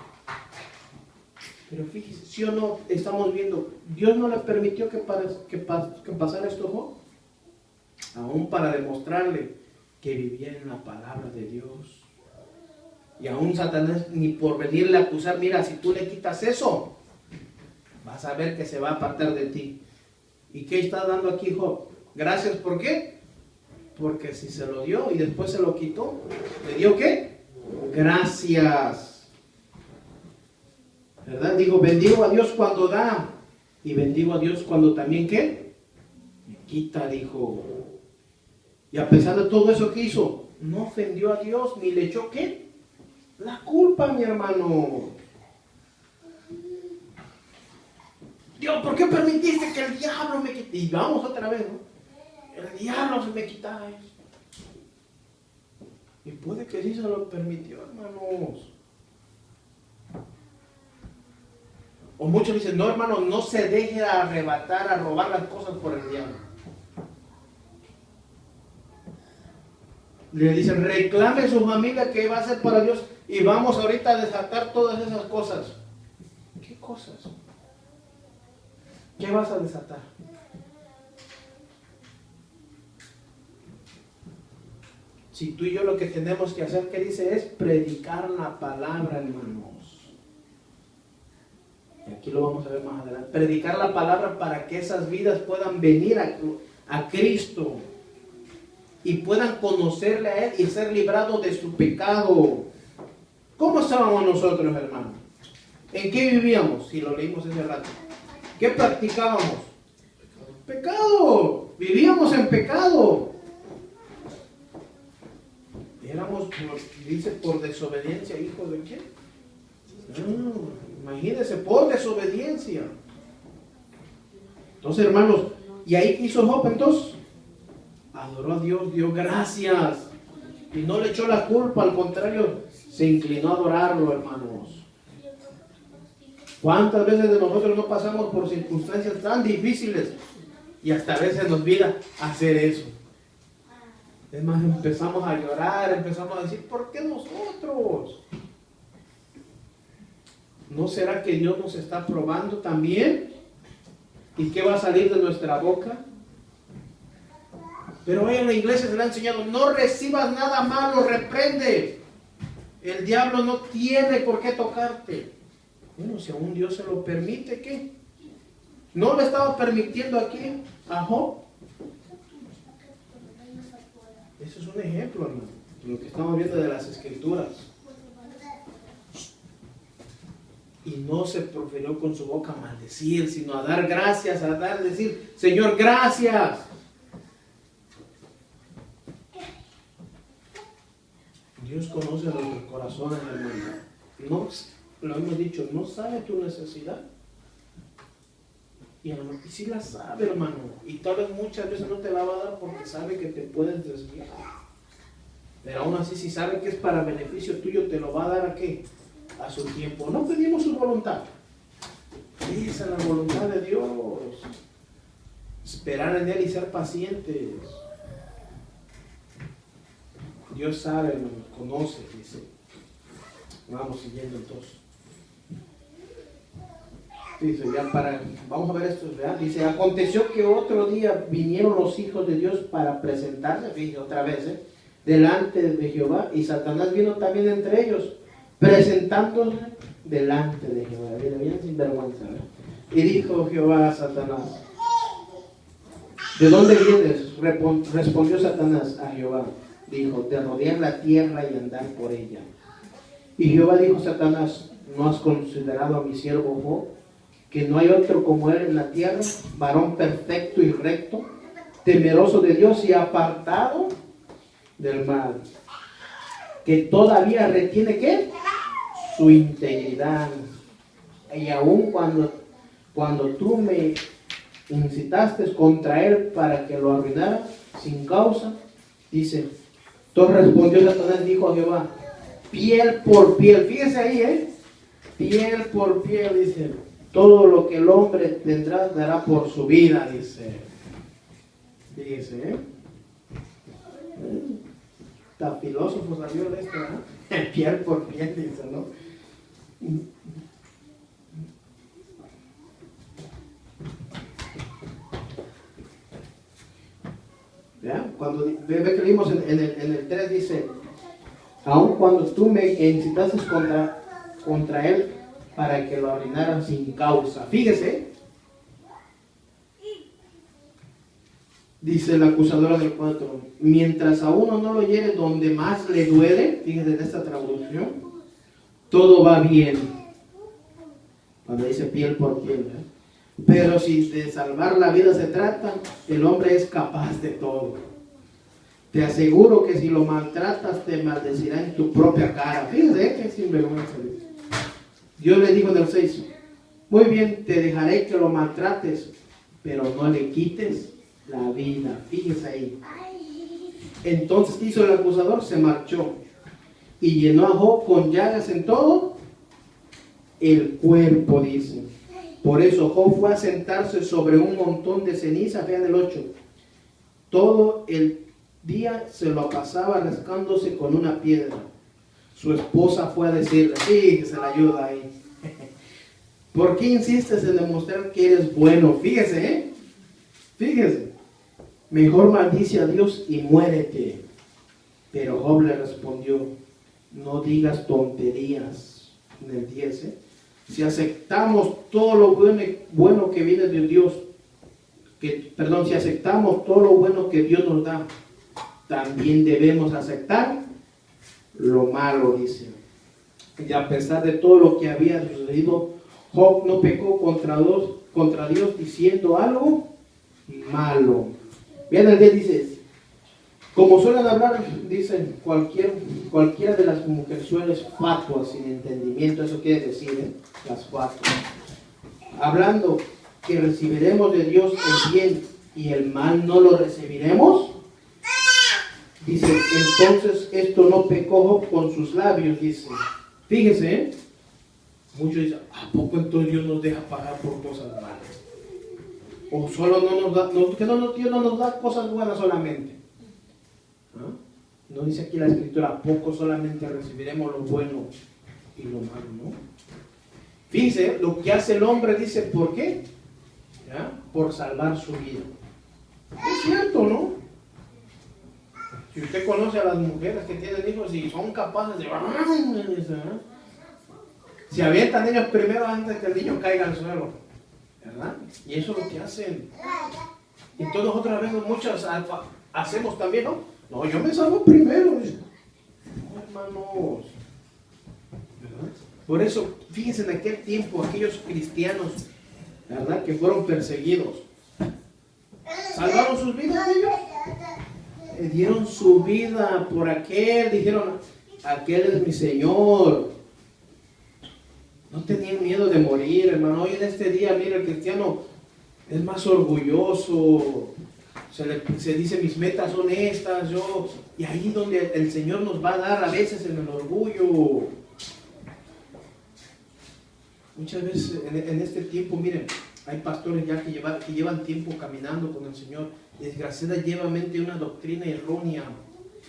Pero fíjese, si o no, estamos viendo, Dios no le permitió que pasara esto, Job, aún para demostrarle que vivía en la palabra de Dios. Y aún Satanás ni por venirle a acusar, mira, si tú le quitas eso, vas a ver que se va a apartar de ti. ¿Y qué está dando aquí Job? Gracias, ¿por qué? Porque si se lo dio y después se lo quitó, ¿le dio qué? Gracias. ¿Verdad? Digo, bendigo a Dios cuando da y bendigo a Dios cuando también ¿qué? Me quita, dijo. Y a pesar de todo eso que hizo, no ofendió a Dios ni le echó ¿qué? La culpa, mi hermano. Dios, ¿por qué permitiste que el diablo me quitara? Y vamos otra vez, ¿no? El diablo se me quitara eso. Y puede que sí se lo permitió, hermanos. O muchos dicen, no, hermano, no se deje arrebatar, a robar las cosas por el diablo. Le dicen, reclame su familia que va a hacer para Dios y vamos ahorita a desatar todas esas cosas. ¿Qué cosas? ¿Qué vas a desatar? Si tú y yo lo que tenemos que hacer, ¿qué dice? Es predicar la palabra, hermanos. Y aquí lo vamos a ver más adelante. Predicar la palabra para que esas vidas puedan venir a Cristo y puedan conocerle a Él y ser librados de su pecado. ¿Cómo estábamos nosotros, hermanos? ¿En qué vivíamos? Si lo leímos hace rato. ¿Qué practicábamos? Pecado. Vivíamos en pecado. Éramos, dice, por desobediencia, hijos de quién? Imagínense, por desobediencia. Entonces, hermanos, ¿y ahí qué hizo Job entonces? Adoró a Dios, dio gracias. Y no le echó la culpa, al contrario, se inclinó a adorarlo, hermanos. ¿Cuántas veces de nosotros no pasamos por circunstancias tan difíciles y hasta a veces nos olvida hacer eso? Es más, empezamos a llorar, empezamos a decir, ¿por qué nosotros? ¿No será que Dios nos está probando también? ¿Y qué va a salir de nuestra boca? Pero hoy en la iglesia se le ha enseñado, no recibas nada malo, reprende. El diablo no tiene por qué tocarte. Bueno, si aún Dios se lo permite, ¿qué? ¿No lo estaba permitiendo aquí a Job? Eso es un ejemplo, hermano, de lo que estamos viendo de las Escrituras. Y no se profirió con su boca a maldecir, sino a dar gracias, a decir, Señor, gracias. Dios conoce nuestros corazones, hermano. No, lo hemos dicho, no sabe tu necesidad. Y sí la sabe, hermano. Y tal vez muchas veces no te la va a dar porque sabe que te puedes desviar. Pero aún así, si sabe que es para beneficio tuyo, te lo va a dar ¿a qué? A su tiempo. No pedimos su voluntad. Esa es la voluntad de Dios. Esperar en Él y ser pacientes. Dios sabe, hermano, conoce, dice. Vamos siguiendo entonces. Dice, vamos a ver esto, ¿verdad? Dice, aconteció que otro día vinieron los hijos de Dios para presentarse, fíjate otra vez, delante de Jehová, y Satanás vino también entre ellos, presentándose delante de Jehová. Bien sin vergüenza, ¿verdad? Y dijo Jehová a Satanás, ¿de dónde vienes? Respondió Satanás a Jehová. Dijo, de rodear la tierra y andar por ella. Y Jehová dijo a Satanás, ¿no has considerado a mi siervo Job, que no hay otro como él en la tierra, varón perfecto y recto, temeroso de Dios y apartado del mal, que todavía retiene ¿qué? Su integridad? Y aun cuando tú me incitaste contra él para que lo arruinara sin causa, dice, entonces respondió Satanás, dijo a Jehová, piel por piel, fíjese ahí, piel por piel, dice, todo lo que el hombre tendrá dará por su vida, dice. Fíjese, Está filósofo salió de esto, ¿no? Piel por piel, dice, ¿no? ¿Ya? Cuando ve que leímos en el 3 dice, aun cuando tú me incitaste contra él para que lo arruinaran sin causa. Fíjese, dice la acusadora del 4, mientras a uno no lo hiere donde más le duele, fíjese en esta traducción, todo va bien. Cuando dice piel por piel, ¿verdad? Pero si de salvar la vida se trata, el hombre es capaz de todo. Te aseguro que si lo maltratas, te maldecirá en tu propia cara. Fíjate que sinvergüenza. Dios le dijo en el 6, muy bien, te dejaré que lo maltrates, pero no le quites la vida. Fíjese ahí. Entonces, ¿qué hizo el acusador? Se marchó y llenó a Job con llagas en todo el cuerpo, dice. Por eso Job fue a sentarse sobre un montón de ceniza, vean el 8. Todo el día se lo pasaba rascándose con una piedra. Su esposa fue a decirle, sí, que se la ayuda ahí. ¿Por qué insistes en demostrar que eres bueno? Fíjese, fíjese. Mejor maldice a Dios y muérete. Pero Job le respondió, no digas tonterías. En el 10, Si aceptamos todo lo bueno que viene de Dios, si aceptamos todo lo bueno que Dios nos da, también debemos aceptar lo malo, dice. Y a pesar de todo lo que había sucedido, Job no pecó contra Dios diciendo algo malo. Bien, el 10 dice, como suelen hablar, dicen, cualquiera de las mujerzuelas fatuas sin entendimiento, eso quiere decir, las fatuas, hablando que recibiremos de Dios el bien y el mal no lo recibiremos. Dice, entonces esto no pecó con sus labios, dice. Fíjese, ¿eh? Muchos dicen, ¿a poco entonces Dios nos deja pagar por cosas malas? O solo no nos da, que Dios no nos da cosas buenas solamente. ¿Ah? No dice aquí la escritura, ¿a poco solamente recibiremos lo bueno y lo malo? No. Fíjese, lo que hace el hombre, dice, ¿por qué? ¿Ya? Por salvar su vida. Es cierto, ¿no? Si usted conoce a las mujeres que tienen hijos y son capaces de... Se avientan ellos primero antes que el niño caiga al suelo, ¿verdad? Y eso es lo que hacen. Y todos otra vez muchos hacemos también, ¿no? No, yo me salvo primero. No, hermanos. ¿Verdad? Por eso, fíjense en aquel tiempo, aquellos cristianos, ¿verdad? Que fueron perseguidos. ¿Salvaron sus vidas ellos? Dieron su vida por aquel, dijeron, aquel es mi Señor. No tenían miedo de morir, hermano. Hoy en este día, mira, el cristiano es más orgulloso. Se dice, mis metas son estas, yo. Y ahí donde el Señor nos va a dar a veces en el orgullo. Muchas veces en este tiempo, miren, hay pastores ya que llevan tiempo caminando con el Señor. Desgraciadamente una doctrina errónea.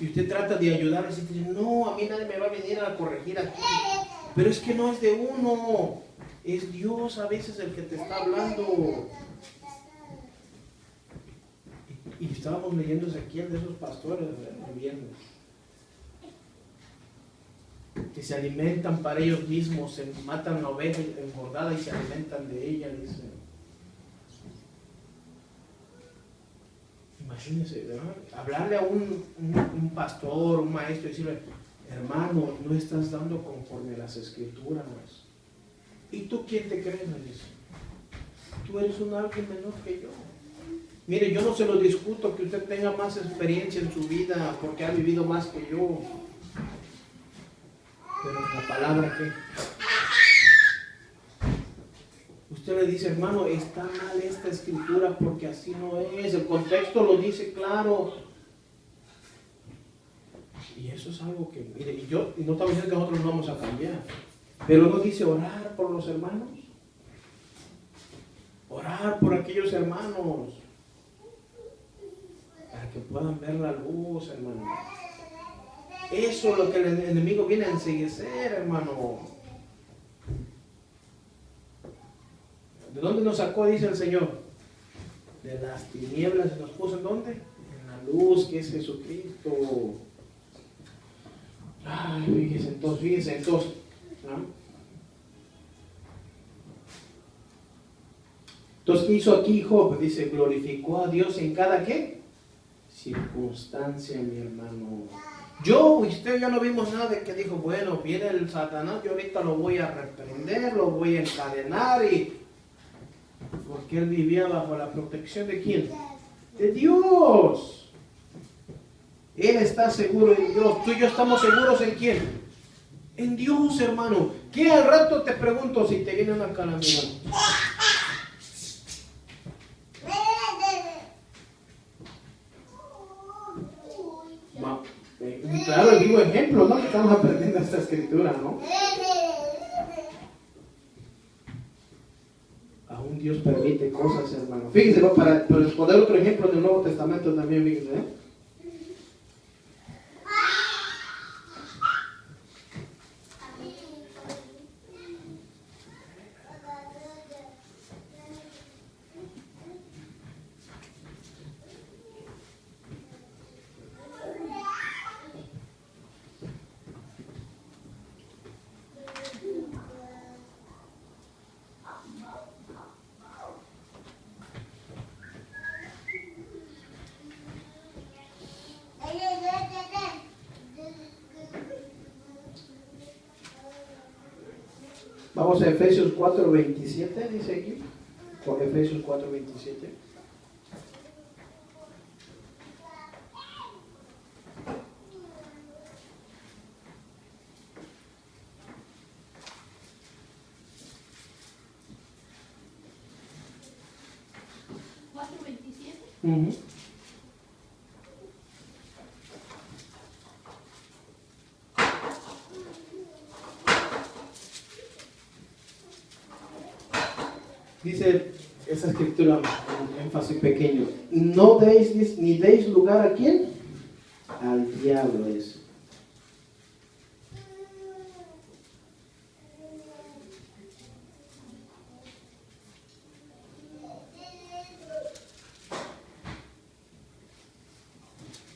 Y usted trata de ayudarles y dice, no, a mí nadie me va a venir a corregir aquí. Pero es que no es de uno. Es Dios a veces el que te está hablando. Y estábamos leyendo Ezequiel de esos pastores el viernes. Que se alimentan para ellos mismos, se matan la oveja engordada y se alimentan de ella, dice. Imagínense, ¿verdad? Hablarle a un pastor, un maestro, y decirle, hermano, no estás dando conforme a las escrituras. ¿Y tú quién te crees? Me dice. Tú eres alguien menor que yo. Mire, yo no se lo discuto que usted tenga más experiencia en su vida porque ha vivido más que yo. Pero la palabra que usted le dice, hermano, está mal esta escritura porque así no es. El contexto lo dice claro. Y eso es algo que, mire, y no estamos diciendo que nosotros no vamos a cambiar. Pero no dice orar por los hermanos. Orar por aquellos hermanos. Para que puedan ver la luz, hermano. Eso es lo que el enemigo viene a enceguecer, hermano. ¿De dónde nos sacó, dice el Señor? De las tinieblas y nos puso ¿en dónde? En la luz que es Jesucristo. Ay, fíjese entonces. ¿No? Entonces, ¿qué hizo aquí Job? Dice, glorificó a Dios en cada ¿qué? Circunstancia, mi hermano. Usted ya no vimos nada de que dijo, bueno, viene el Satanás, yo ahorita lo voy a reprender, lo voy a encadenar porque él vivía bajo la protección ¿de quién? De Dios. Él está seguro en Dios. Tú y yo estamos seguros ¿en quién? En Dios, hermano. ¿Qué al rato te pregunto si te viene una calamidad? Claro, el vivo ejemplo, ¿no? Que estamos aprendiendo esta escritura, ¿no? Aún Dios permite cosas, hermano. Fíjense, ¿no? Para responder otro ejemplo del Nuevo Testamento también, fíjense, ¿eh? Vamos a Efesios 4:27, dice aquí. Con Efesios 4:27. Dice esa escritura, un énfasis pequeño. No deis ni deis lugar a quién, al diablo es.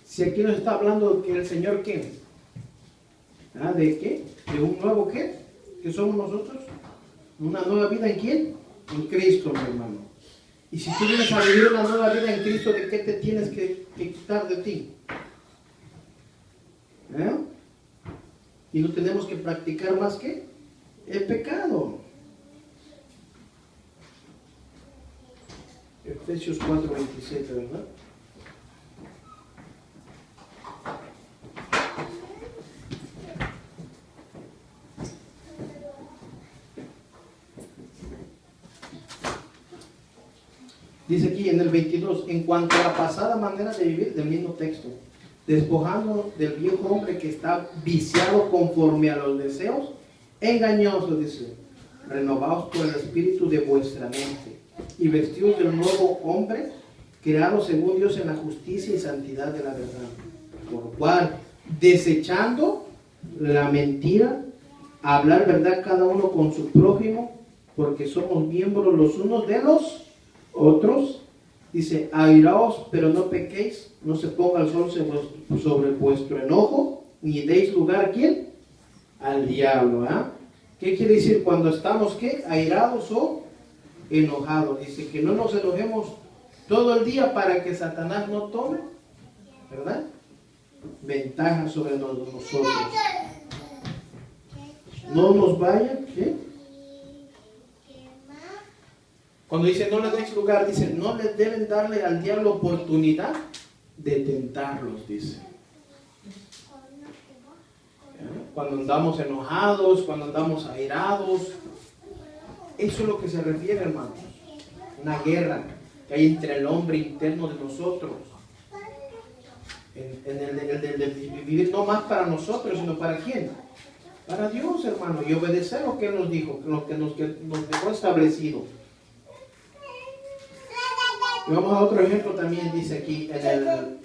Si aquí nos está hablando que el Señor, ¿qué? ¿Ah, de qué? ¿De un nuevo qué? ¿Qué somos nosotros? ¿Una nueva vida en quién? En Cristo, mi hermano. Y si tú vienes a vivir una nueva vida en Cristo, ¿de qué te tienes que quitar de ti? ¿Eh? Y no tenemos que practicar más que el pecado. Efesios 4:27, ¿verdad? Dice aquí en el 22, en cuanto a la pasada manera de vivir, del mismo texto, despojando del viejo hombre que está viciado conforme a los deseos engañosos, dice, renovados por el espíritu de vuestra mente y vestidos del nuevo hombre, creado según Dios en la justicia y santidad de la verdad, por lo cual, desechando la mentira, hablar verdad cada uno con su prójimo, porque somos miembros los unos de los otros. Dice, airaos, pero no pequéis, no se ponga el sol sobre vuestro enojo, ni deis lugar a quién, al diablo. ¿Qué quiere decir cuando estamos qué? Airados o enojados. Dice que no nos enojemos todo el día para que Satanás no tome, ¿verdad?, ventaja sobre nosotros. No nos vaya, ¿qué? Cuando dice no les deis lugar, dice no les deben darle al diablo oportunidad de tentarlos, dice. Cuando andamos enojados, cuando andamos airados, eso es lo que se refiere, hermanos. Una guerra que hay entre el hombre interno de nosotros. En el de vivir no más para nosotros, sino para quién. Para Dios, hermano, y obedecer lo que Él nos dijo, lo que nos dejó establecido. Y vamos a otro ejemplo también, dice aquí en el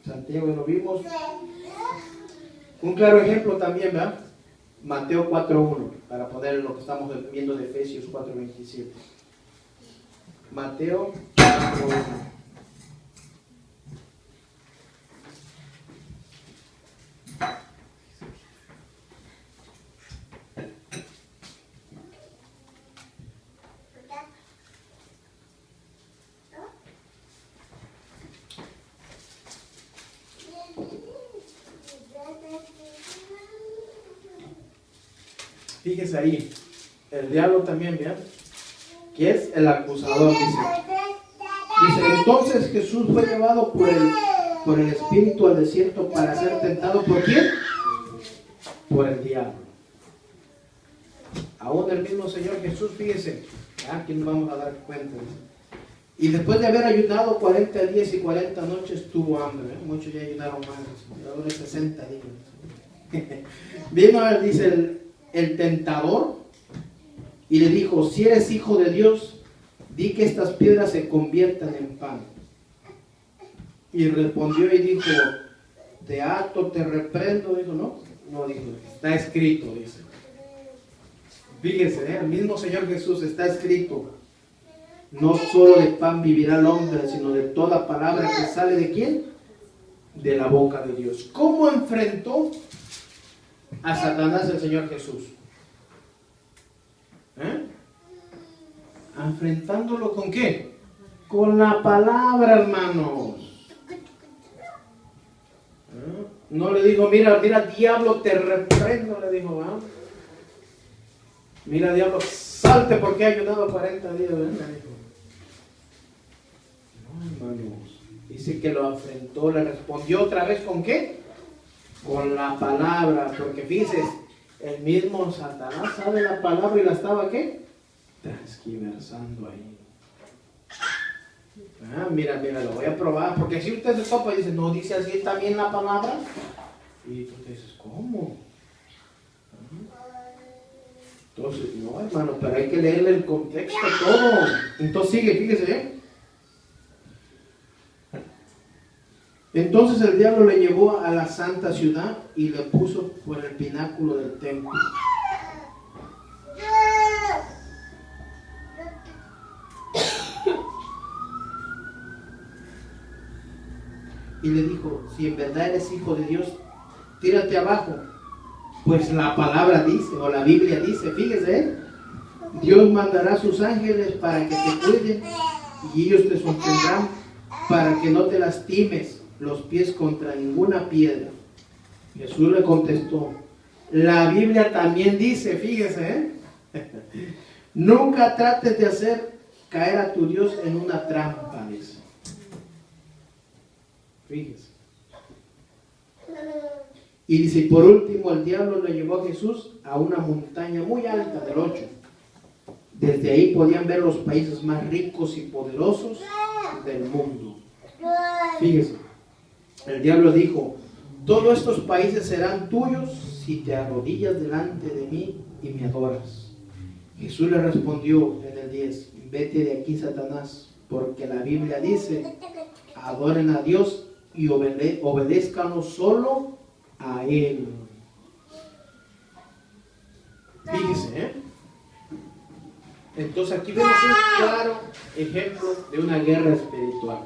Santiago, lo vimos. Un claro ejemplo también, ¿verdad? Mateo 4:1, para poner lo que estamos viendo de Efesios 4:27. Mateo 4:1. Fíjese ahí, el diablo también, ¿vean? Que es el acusador, dice. Dice, entonces Jesús fue llevado por el Espíritu al desierto para ser tentado, ¿por quién? Por el diablo. Aún el mismo Señor Jesús, fíjese, aquí nos vamos a dar cuenta. Y después de haber ayunado 40 días y 40 noches, tuvo hambre. Muchos ya ayunaron más, ahora 60 días. Vino, dice el tentador, y le dijo, si eres hijo de Dios, di que estas piedras se conviertan en pan. Y respondió y dijo, de alto te reprendo. Dijo, no dijo, está escrito, dice. Fíjese, el mismo Señor Jesús, está escrito, no solo de pan vivirá el hombre, sino de toda palabra que sale ¿de quién? De la boca de Dios. ¿Cómo enfrentó a Satanás el Señor Jesús? Enfrentándolo ¿con qué? Con la palabra, hermanos. No le dijo, mira, diablo, te reprendo, le dijo, ¿verdad? Mira, diablo, salte porque he ayunado 40 días, ¿verdad? Le dijo. No, hermanos. Dice que lo enfrentó, le respondió otra vez ¿con qué? Con la palabra, porque fíjense, el mismo Satanás sabe la palabra y la estaba ¿qué? Transquiversando ahí. Mira, lo voy a probar, porque si usted se topa y dice, no dice así también la palabra, y tú te dices, ¿cómo? Entonces, no, hermano, pero hay que leerle el contexto todo. Entonces sigue, fíjese. Entonces el diablo le llevó a la santa ciudad y le puso por el pináculo del templo. Y le dijo, si en verdad eres hijo de Dios, tírate abajo. Pues la palabra dice, o la Biblia dice, fíjese, Dios mandará a sus ángeles para que te cuiden y ellos te sostendrán para que no te lastimes los pies contra ninguna piedra. Jesús le contestó, la Biblia también dice, fíjese, nunca trates de hacer caer a tu Dios en una trampa, dice. Fíjese. Y dice, por último, el diablo lo llevó a Jesús a una montaña muy alta del 8. Desde ahí podían ver los países más ricos y poderosos del mundo. Fíjese, el diablo dijo, todos estos países serán tuyos si te arrodillas delante de mí y me adoras. Jesús le respondió en el 10, vete de aquí, Satanás, porque la Biblia dice, adoren a Dios y obedézcanos solo a Él. Fíjese, Entonces aquí vemos un claro ejemplo de una guerra espiritual.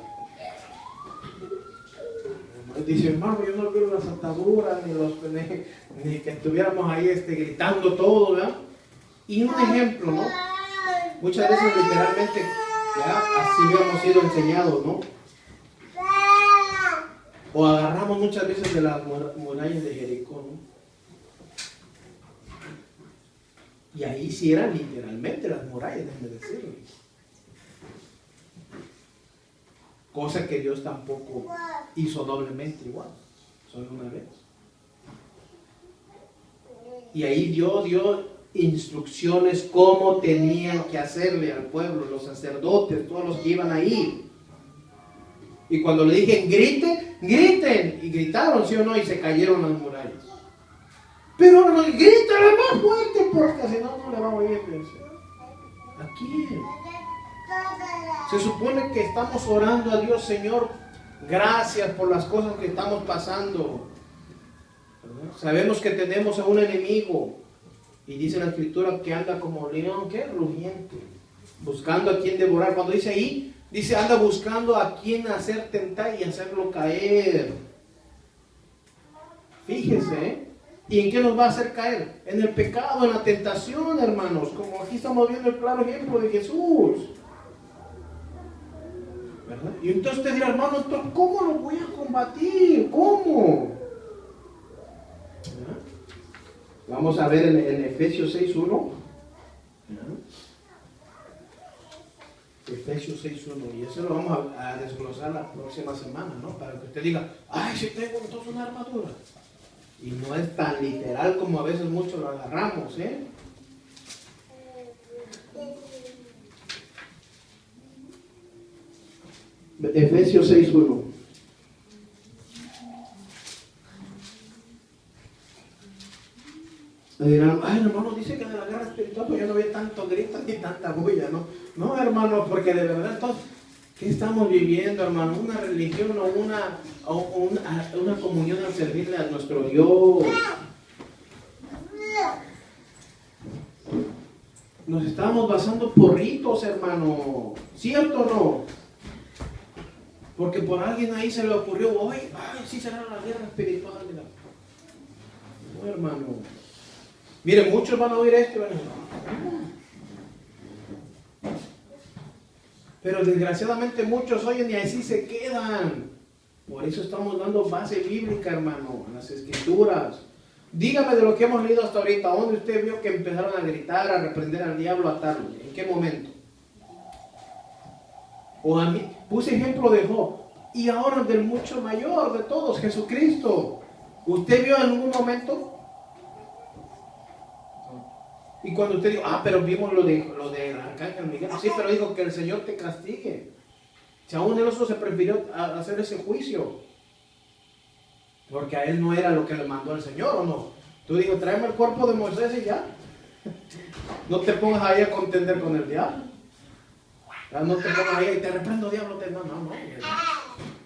Dice, hermano, yo no quiero las ataduras, ni que estuviéramos ahí gritando todo, ¿verdad? Y un ejemplo, ¿no? Muchas veces literalmente, ¿ya? Así habíamos sido enseñados, ¿no? O agarramos muchas veces de las murallas de Jericó, ¿no? Y ahí sí eran literalmente las murallas, déjenme decirlo. Cosa que Dios tampoco hizo doblemente igual, solo una vez. Y ahí Dios dio instrucciones cómo tenían que hacerle al pueblo, los sacerdotes, todos los que iban ahí. Y cuando le dije griten, griten, y gritaron, ¿sí o no? Y se cayeron las murallas. Pero ahora grítale más fuerte, porque si no, no le va a oír. ¿A quién? Se supone que estamos orando a Dios, Señor, gracias por las cosas que estamos pasando. ¿Verdad? Sabemos que tenemos a un enemigo. Y dice la Escritura que anda como león, ¿qué? Rugiente. Buscando a quien devorar. Cuando dice ahí, dice anda buscando a quien hacer tentar y hacerlo caer. Fíjese, ¿y en qué nos va a hacer caer? En el pecado, en la tentación, hermanos. Como aquí estamos viendo el claro ejemplo de Jesús. ¿Verdad? Y entonces usted dirá, hermano, ¿cómo lo voy a combatir? ¿Cómo? ¿Verdad? Vamos a ver en Efesios 6.1. Efesios 6.1. Y eso lo vamos a desglosar la próxima semana, ¿no? Para que usted diga, ay, si tengo entonces una armadura. Y no es tan literal como a veces muchos lo agarramos, ¿eh? Efesios 6.1. Me dirán, ay, hermano, dice que de la guerra espiritual pues yo no veo tanto grito ni tanta bulla, ¿no? No, hermano, porque de verdad, entonces, ¿qué estamos viviendo, hermano? ¿Una religión o una comunión al servirle a nuestro Dios? Nos estamos basando por ritos, hermano. ¿Cierto o no? Porque por alguien ahí se le ocurrió, hoy, ay, sí será la guerra espiritual. Mira. No, hermano. Miren, muchos van a oír esto y van a decir, no. Pero desgraciadamente muchos oyen y así se quedan. Por eso estamos dando base bíblica, hermano, a las Escrituras. Dígame de lo que hemos leído hasta ahorita, ¿dónde usted vio que empezaron a gritar, a reprender al diablo, a atarlo? ¿En qué momento? O a mí, puse ejemplo de Job, y ahora del mucho mayor de todos, Jesucristo. ¿Usted vio en algún momento? Y cuando usted dijo, pero vimos lo de Arcángel Miguel, sí, pero dijo que el Señor te castigue. Si aún el otro se prefirió hacer ese juicio, porque a él no era lo que le mandó el Señor, ¿o no? Tú dijo, tráeme el cuerpo de Moisés y ya. No te pongas ahí a contender con el diablo. No te pongas ahí y te reprendo, diablo. No.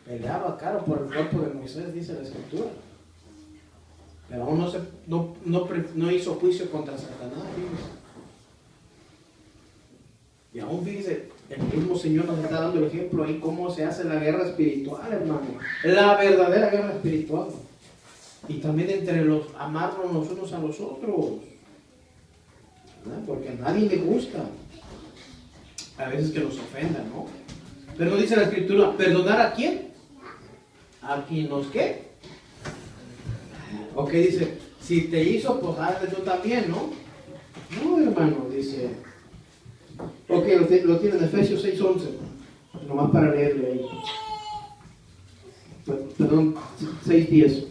Peleaba caro por el cuerpo de Moisés, dice la Escritura. Pero aún no hizo juicio contra Satanás, fíjese. Y aún fíjese, el mismo Señor nos está dando el ejemplo ahí cómo se hace la guerra espiritual, hermano. La verdadera guerra espiritual. Y también entre los amarnos los unos a los otros. ¿Verdad? Porque a nadie le gusta. A veces que los ofendan, ¿no? Pero no dice la Escritura, ¿perdonar a quién? A quien nos ¿qué? Ok, dice, si te hizo, pues hazle tú también, ¿no? No, hermano, dice. Ok, lo tiene en Efesios 6:11. Nomás para leerle ahí. Perdón, 6:10.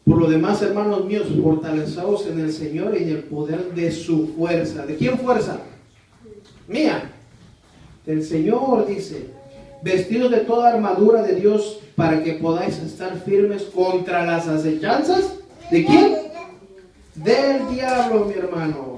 Por lo demás, hermanos míos, fortaleceos en el Señor y en el poder de su fuerza. ¿De quién fuerza? Mía. Del Señor, dice. Vestidos de toda armadura de Dios para que podáis estar firmes contra las acechanzas. ¿De quién? Del diablo, mi hermano.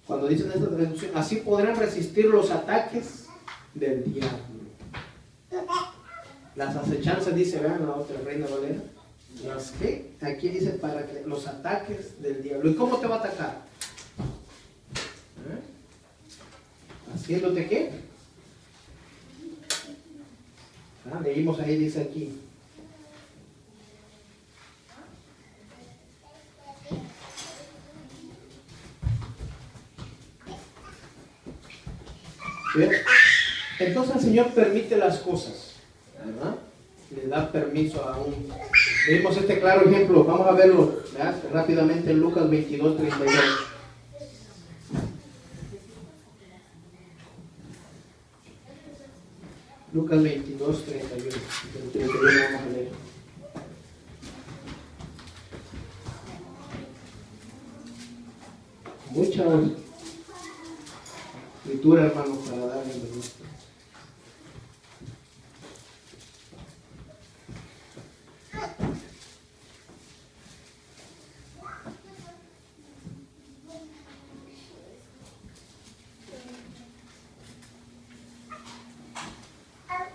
Cuando dicen esta traducción, así podrán resistir los ataques del diablo. Las acechanzas, dice, vean la otra Reina Valera. ¿Las qué? Aquí dice para que los ataques del diablo. ¿Y cómo te va a atacar? ¿Haciéndote qué? Leímos ahí, dice aquí. Entonces el Señor permite las cosas, ¿verdad? Le da permiso a un... Vimos este claro ejemplo, vamos a verlo, ¿verdad? Rápidamente en Lucas 22:32. Lucas 22:31. Vamos a leer. Mucha escritura, hermanos, para darle el gusto.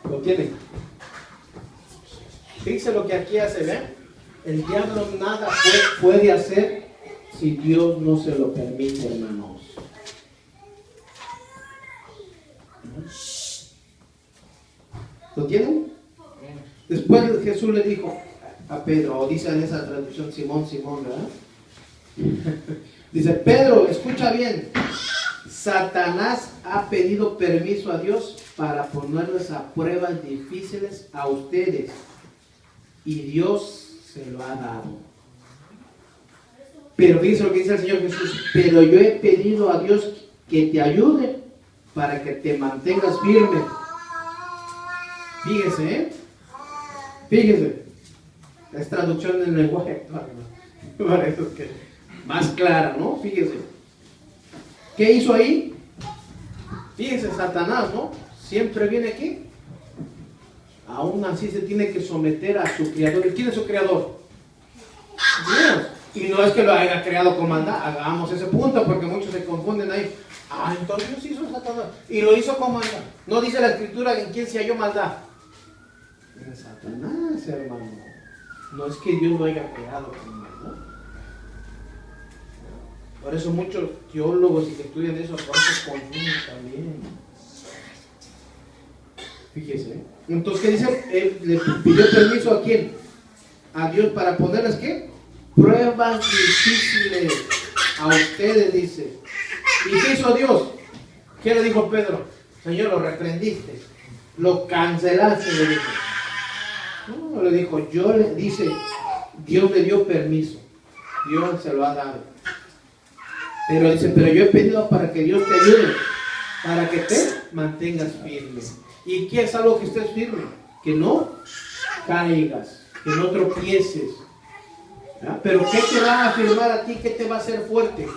¿Lo tienen? Fíjense lo que aquí hace, ¿ven? El diablo nada puede hacer si Dios no se lo permite, hermanos. ¿Lo tienen? Después Jesús le dijo a Pedro, o dice en esa traducción Simón, ¿verdad? Dice, Pedro, escucha bien. Satanás ha pedido permiso a Dios para ponerles a pruebas difíciles a ustedes. Y Dios se lo ha dado. Pero fíjense lo que dice el Señor Jesús. Pero yo he pedido a Dios que te ayude para que te mantengas firme. Fíjese, Fíjese. Es traducción del lenguaje actual, ¿no? Para eso es que más clara, ¿no? Fíjese. ¿Qué hizo ahí? Fíjese, Satanás, ¿no? Siempre viene aquí. Aún así se tiene que someter a su creador. ¿Y quién es su creador? Dios. Y no es que lo haya creado con maldad. Hagamos ese punto porque muchos se confunden ahí. Entonces Dios hizo Satanás. Y lo hizo con maldad. No dice la Escritura en quién se halló maldad. En Satanás, hermano. No es que Dios lo haya creado con maldad. Por eso muchos teólogos y que estudian eso, por eso confunden también. Fíjese. Entonces, ¿qué dice? Él le pidió permiso a quién? A Dios para ponerles ¿qué? Pruebas difíciles a ustedes, dice. ¿Y qué hizo Dios? ¿Qué le dijo Pedro? Señor, lo reprendiste, lo cancelaste, le dijo. No, le dijo, dice, Dios le dio permiso. Dios se lo ha dado. Pero dice, pero yo he pedido para que Dios te ayude, para que te mantengas firme. ¿Y qué es algo que estés firme? Que no caigas, que no tropieces. ¿Ya? Pero ¿qué te va a afirmar a ti? ¿Qué te va a hacer fuerte?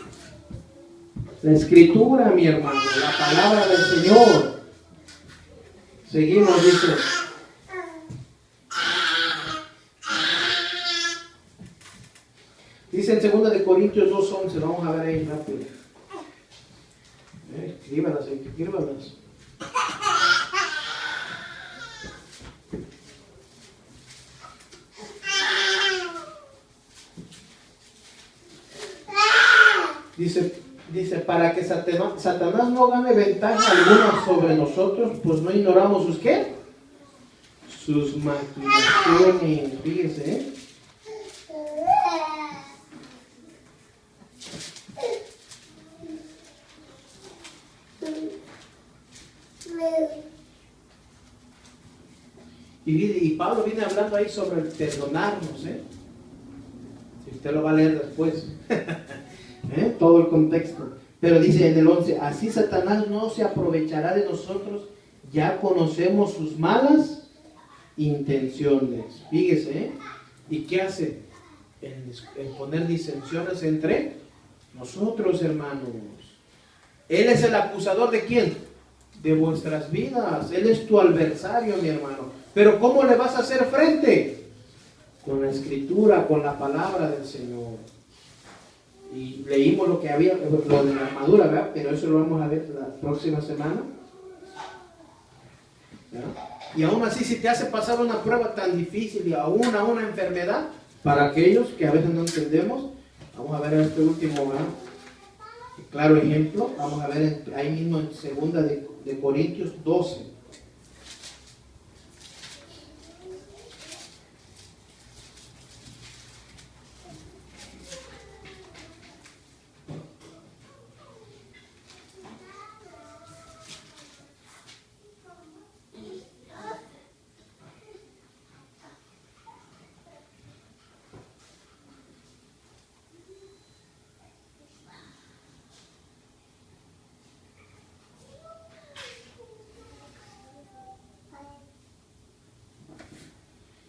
La Escritura, mi hermano, la palabra del Señor. Seguimos, dice. Dice en 2 de Corintios 2:11, vamos a ver ahí rápido. Escríbalas. Dice, para que Satanás no gane ventaja alguna sobre nosotros, pues no ignoramos sus ¿qué? Sus maquinaciones, fíjese, ¿eh? Y Pablo viene hablando ahí sobre el perdonarnos, ¿eh? Si usted lo va a leer después, todo el contexto. Pero dice en el 11, así Satanás no se aprovechará de nosotros, ya conocemos sus malas intenciones. Fíjese, ¿eh? ¿Y qué hace? En poner disensiones entre nosotros, hermanos. Él es el acusador ¿de quién? De vuestras vidas. Él es tu adversario, mi hermano. Pero ¿cómo le vas a hacer frente? Con la Escritura, con la palabra del Señor. Y leímos lo que había, lo de la armadura, ¿verdad? Pero eso lo vamos a ver la próxima semana. ¿Verdad? Y aún así, si te hace pasar una prueba tan difícil y aún a una enfermedad, para aquellos que a veces no entendemos, vamos a ver este último, ¿verdad? Claro ejemplo, vamos a ver ahí mismo en 2 de Corintios 12.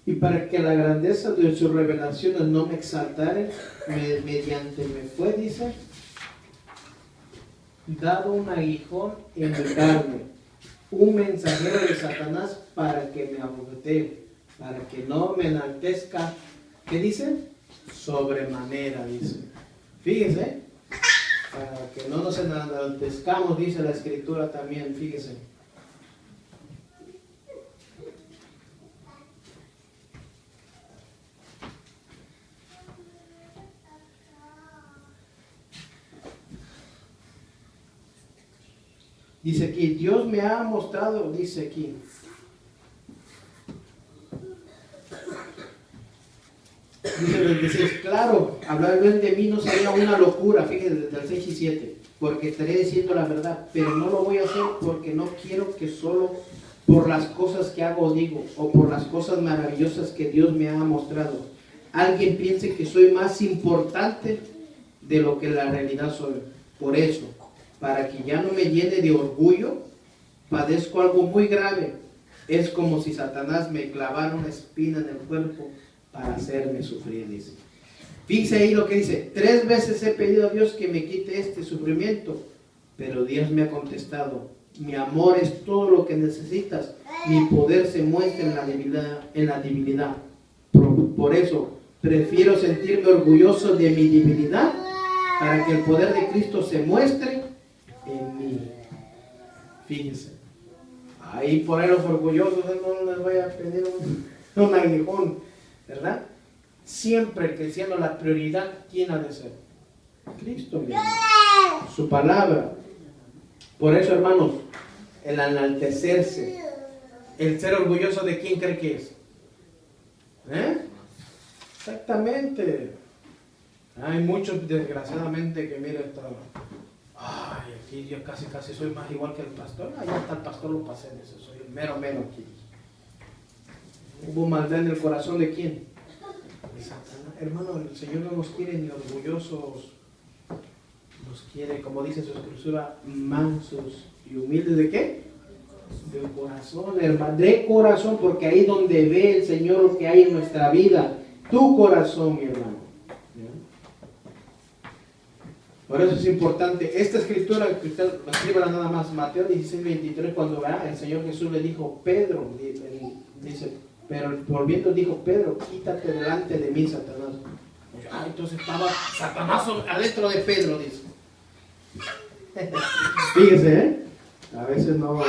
Y para que la grandeza de sus revelaciones no me exaltare, mediante me fue, dice, dado un aguijón en mi carne, un mensajero de Satanás para que me abofetee, para que no me enaltezca. ¿Qué dice? Sobremanera, dice. Fíjese, para que no nos enaltezcamos, dice la Escritura también, fíjese. Dice aquí, Dios me ha mostrado, dice aquí. Dice el 16, claro, hablar bien de mí no sería una locura, fíjense, desde el 6 y 7, porque estaré diciendo la verdad, pero no lo voy a hacer porque no quiero que solo por las cosas que hago o digo, o por las cosas maravillosas que Dios me ha mostrado, alguien piense que soy más importante de lo que la realidad soy. Por eso, para que ya no me llene de orgullo, padezco algo muy grave. Es como si Satanás me clavara una espina en el cuerpo para hacerme sufrir, dice. Fíjense ahí lo que dice, 3 veces he pedido a Dios que me quite este sufrimiento, pero Dios me ha contestado, mi amor es todo lo que necesitas, mi poder se muestra en la debilidad. Por eso, prefiero sentirme orgulloso de mi debilidad, para que el poder de Cristo se muestre en mí. Fíjense, ahí por ahí los orgullosos no les voy a pedir un aguijón, ¿verdad? Siempre creciendo la prioridad, ¿quién ha de ser? Cristo mismo, su palabra. Por eso, hermanos, el enaltecerse, el ser orgulloso de quién cree que es. Exactamente. Hay muchos, desgraciadamente, que miren esto. Ay, aquí yo casi soy más igual que el pastor. Allá hasta el pastor lo pasé, soy el mero aquí. ¿Hubo maldad en el corazón de quién? De Satanás. Hermano, el Señor no nos quiere ni orgullosos. Nos quiere, como dice su escritura, mansos y humildes. ¿De qué? De corazón, hermano. De corazón, porque ahí donde ve el Señor lo que hay en nuestra vida. Tu corazón, mi hermano. Por eso es importante, esta escritura que usted escriba nada más, Mateo 16, 23, cuando vea, el Señor Jesús le dijo, Pedro, dice, pero volviendo dijo, Pedro, quítate delante de mí, Satanás. Entonces estaba Satanás adentro de Pedro, dice. Fíjese, a veces no.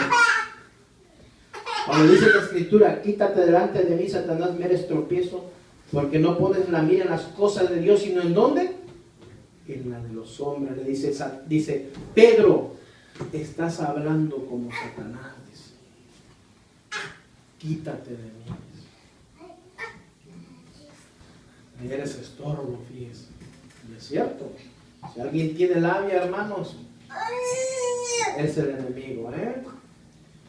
Cuando dice la escritura, quítate delante de mí, Satanás, me eres tropiezo, porque no pones la mira en las cosas de Dios, sino en ¿dónde? En la de los hombres. Le dice, Pedro, estás hablando como Satanás, dice. Quítate de mí, dice. Eres estorbo, fíjese. Y es cierto. Si alguien tiene labia, hermanos, es el enemigo,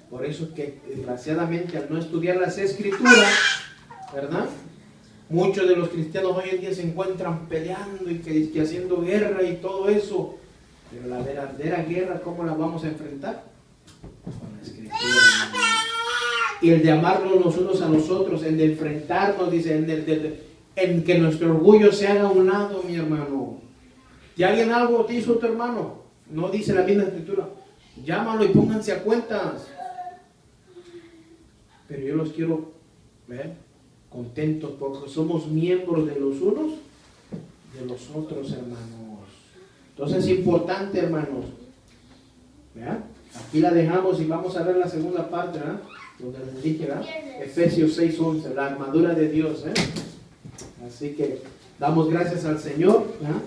Por eso que desgraciadamente al no estudiar las escrituras, ¿verdad? Muchos de los cristianos hoy en día se encuentran peleando y que haciendo guerra y todo eso. Pero la verdadera guerra, ¿cómo la vamos a enfrentar? Con la escritura. Y el de amarnos los unos a los otros, en de enfrentarnos, dice, en que nuestro orgullo se haga a un lado, mi hermano. Si alguien algo te hizo tu hermano, no dice la misma escritura, llámalo y pónganse a cuentas. Pero yo los quiero ver contentos porque somos miembros de los unos de los otros, hermanos. Entonces es importante, hermanos. ¿Vean? Aquí la dejamos y vamos a ver la segunda parte, ¿verdad? Donde les dije, ¿verdad? Efesios 6:11, la armadura de Dios, Así que damos gracias al Señor, ¿verdad?